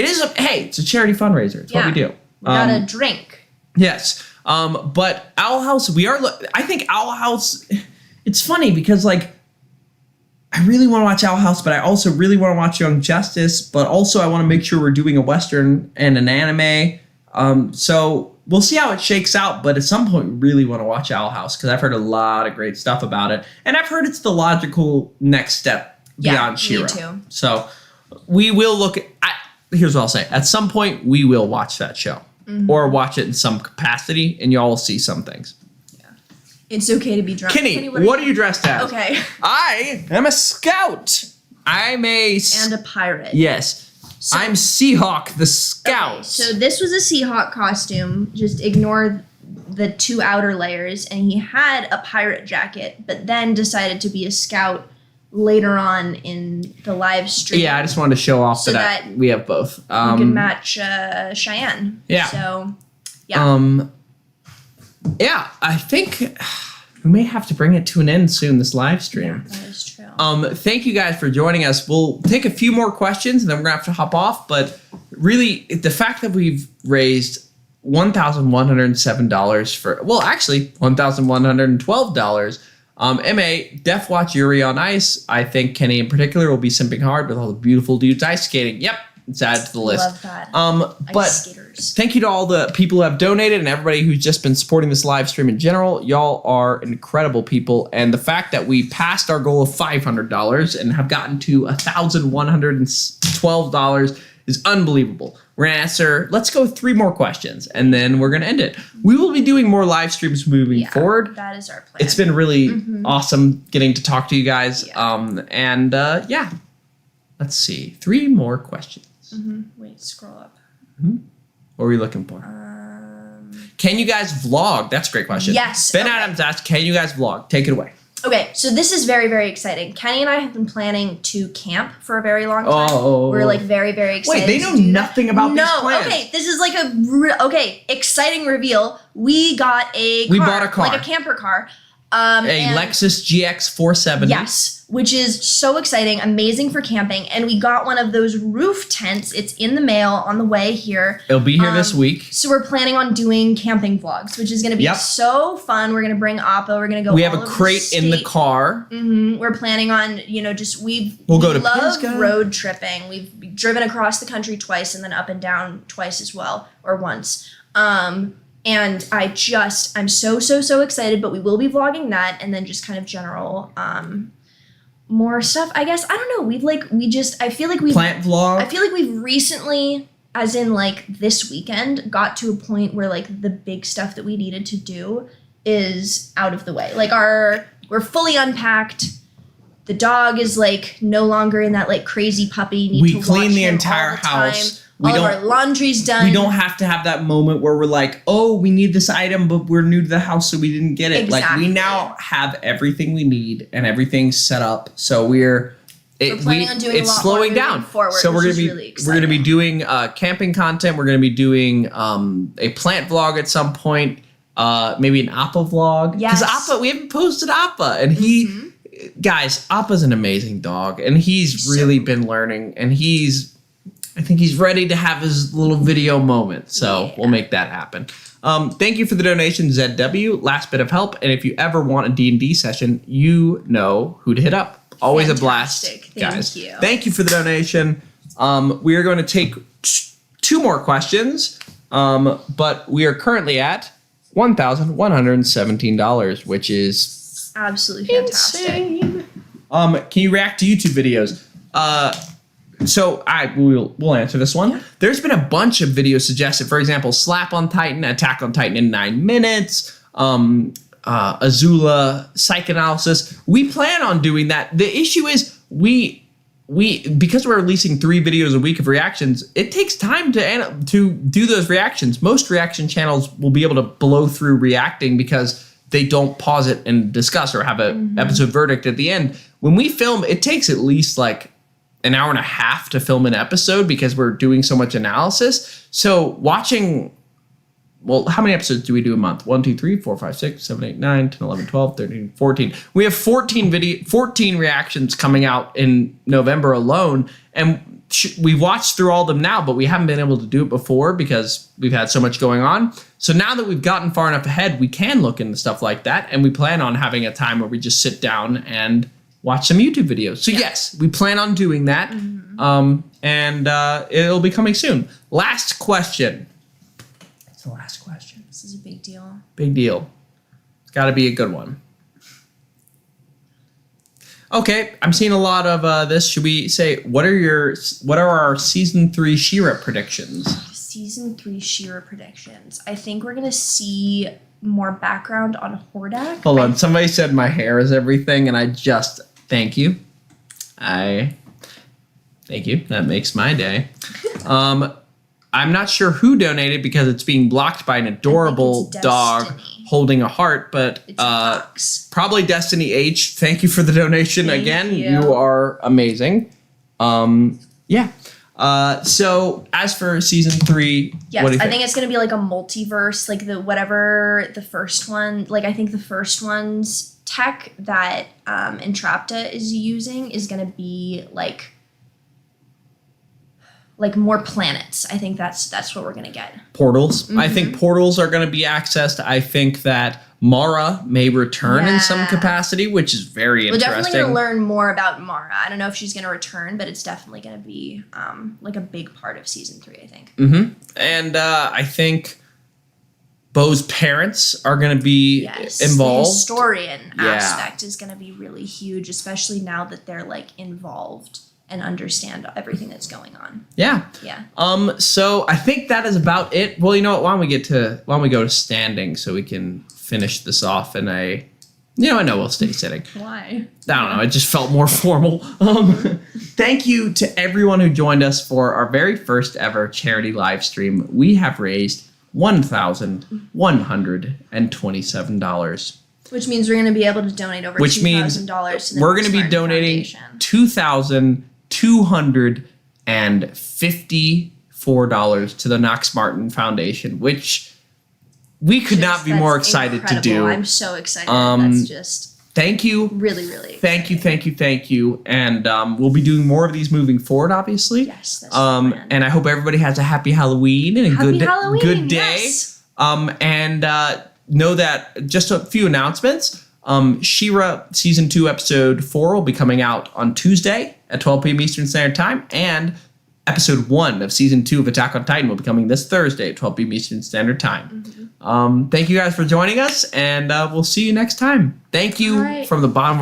It's a charity fundraiser. It's what we do. We gotta drink. Yes. But Owl House, I think Owl House, it's funny because like, I really want to watch Owl House, but I also really want to watch Young Justice, but also I want to make sure we're doing a Western and an anime. So we'll see how it shakes out, but at some point we really want to watch Owl House because I've heard a lot of great stuff about it. And I've heard it's the logical next step beyond Shira. Me too. So we will here's what I'll say. At some point we will watch that show or watch it in some capacity and y'all will see some things. It's okay to be drunk. Kenny, what are you dressed as? Okay. I am a scout. I'm and a pirate. Yes. So, I'm Seahawk the Scout. Okay, so this was a Seahawk costume. Just ignore the 2 outer layers. And he had a pirate jacket, but then decided to be a scout later on in the live stream. Yeah, I just wanted to show off so that we have both. We can match Cheyenne. Yeah. So, yeah. Yeah, I think we may have to bring it to an end soon, this live stream. Yeah, that is true. Thank you guys for joining us. We'll take a few more questions and then we're going to have to hop off. But really, the fact that we've raised $1,107 for, well, actually, $1,112. MA, Death Watch Yuri on Ice. I think Kenny in particular will be simping hard with all the beautiful dudes ice skating. Yep. It's added to the list. Love that. But Ice skaters. Thank you to all the people who have donated and everybody who's just been supporting this live stream in general. Y'all are incredible people. And the fact that we passed our goal of $500 and have gotten to $1,112 is unbelievable. We're going to answer, let's go 3 more questions and then we're going to end it. We will be doing more live streams moving forward. That is our plan. It's been really awesome getting to talk to you guys. Yeah. Let's see. 3 more questions. Wait, scroll up. What are we looking for? Can you guys vlog? That's a great question. Yes. Ben Adams asked, can you guys vlog? Take it away. Okay, so this is very, very exciting. Kenny and I have been planning to camp for a very long time. Oh. We're like very, very excited. Wait, they know nothing about these plans. Okay, this is like exciting reveal. We got a car. We bought a car. Like a camper car. A Lexus GX 470. Yes, which is so exciting, amazing for camping. And we got one of those roof tents. It's in the mail on the way here. It'll be here this week. So we're planning on doing camping vlogs, which is going to be so fun. We're going to bring Appa. We're going to go. We have a crate in the car. We're planning on, we'll go to love Pisgah. Road tripping. We've driven across the country twice and then up and down twice as well, or once. And I'm so excited, but we will be vlogging that and then just kind of general more stuff. I guess, I don't know. I feel like we've plant vlog. I feel like we've recently, as in like this weekend, got to a point where like the big stuff that we needed to do is out of the way. Like we're fully unpacked. The dog is like no longer in that like crazy puppy. We clean the entire house. All of our laundry's done. We don't have to have that moment where we're like, oh, we need this item, but we're new to the house, so we didn't get it. Exactly. Like, we now have everything we need and everything's set up. So we're planning on doing a lot slowing more down. Forward, so we're gonna be doing camping content. We're gonna be doing a plant vlog at some point. Maybe an Appa vlog. Yes. Because we haven't posted Appa, and guys, Appa's an amazing dog, and he's really been learning, and I think he's ready to have his little video moment. So we'll make that happen. Thank you for the donation, ZW. Last bit of help. And if you ever want a D&D session, you know who to hit up. Always Fantastic. A blast, guys. Thank you. Thank you for the donation. We are going to take 2 more questions, but we are currently at $1,117, which is absolutely fantastic. Insane. Can you react to YouTube videos? So we'll answer this one. Yeah. There's been a bunch of videos suggested. For example, Slap on Titan, Attack on Titan in 9 minutes, Azula, Psychanalysis. We plan on doing that. The issue is we because we're releasing 3 videos a week of reactions, it takes time to do those reactions. Most reaction channels will be able to blow through reacting because they don't pause it and discuss or have an episode verdict at the end. When we film, it takes at least like an hour and a half to film an episode because we're doing so much analysis. So watching, how many episodes do we do a month? 1, 2, 3, 4, 5, 6, 7, 8, 9, 10, 11, 12, 13, 14. We have 14 reactions coming out in November alone. And we've watched through all of them now, but we haven't been able to do it before because we've had so much going on. So now that we've gotten far enough ahead, we can look into stuff like that, and we plan on having a time where we just sit down and watch some YouTube videos. So yes, we plan on doing that, and it'll be coming soon. Last question. It's the last question. This is a big deal. Big deal. It's got to be a good one. Okay, I'm seeing a lot of this. Should we say what are our season 3 Shira predictions? Season 3 Shira predictions. I think we're gonna see more background on Hordak. Hold on, somebody said my hair is everything, and I just thank you. Thank you. That makes my day. I'm not sure who donated because it's being blocked by an adorable dog holding a heart, but it's Knox. Probably Destiny H. Thank you for the donation again. You are amazing. Yeah. So as for season 3, yes, what do you think? I think it's gonna be like a multiverse, like the first one. Like I think the first one's tech that Entrapta is using is gonna be like more planets. I think that's what we're gonna get. Portals. I think portals are going to be accessed. I think that Mara may return in some capacity, which is very interesting. We're definitely going to learn more about Mara. I don't know if she's going to return, but it's definitely going to be like a big part of season 3, I think. And I think Bo's parents are going to be involved. The historian aspect is going to be really huge, especially now that they're like involved and understand everything that's going on. Yeah. So I think that is about it. Well, you know what? Why don't we go to standing so we can finish this off in a. I know we'll stay sitting. Why? I don't know. It just felt more formal. Thank you to everyone who joined us for our very first ever charity live stream. We have raised $1,127. Which means we're going to be able to donate over $2,000 to the we're going to be donating $2,254 to the Knox Martin Foundation, which we could not be more excited to do. I'm so excited. That's just thank you. Really, really exciting. Thank you. And we'll be doing more of these moving forward, obviously. Yes, that's the plan. And I hope everybody has a happy Halloween and a good day. Yes. And know that just a few announcements. Shira Season 2 Episode 4 will be coming out on Tuesday at 12 p.m. Eastern Standard Time, and Episode 1 of Season 2 of Attack on Titan will be coming this Thursday at 12 p.m. Eastern Standard Time. Thank you guys for joining us, and we'll see you next time. Thank you from the bottom of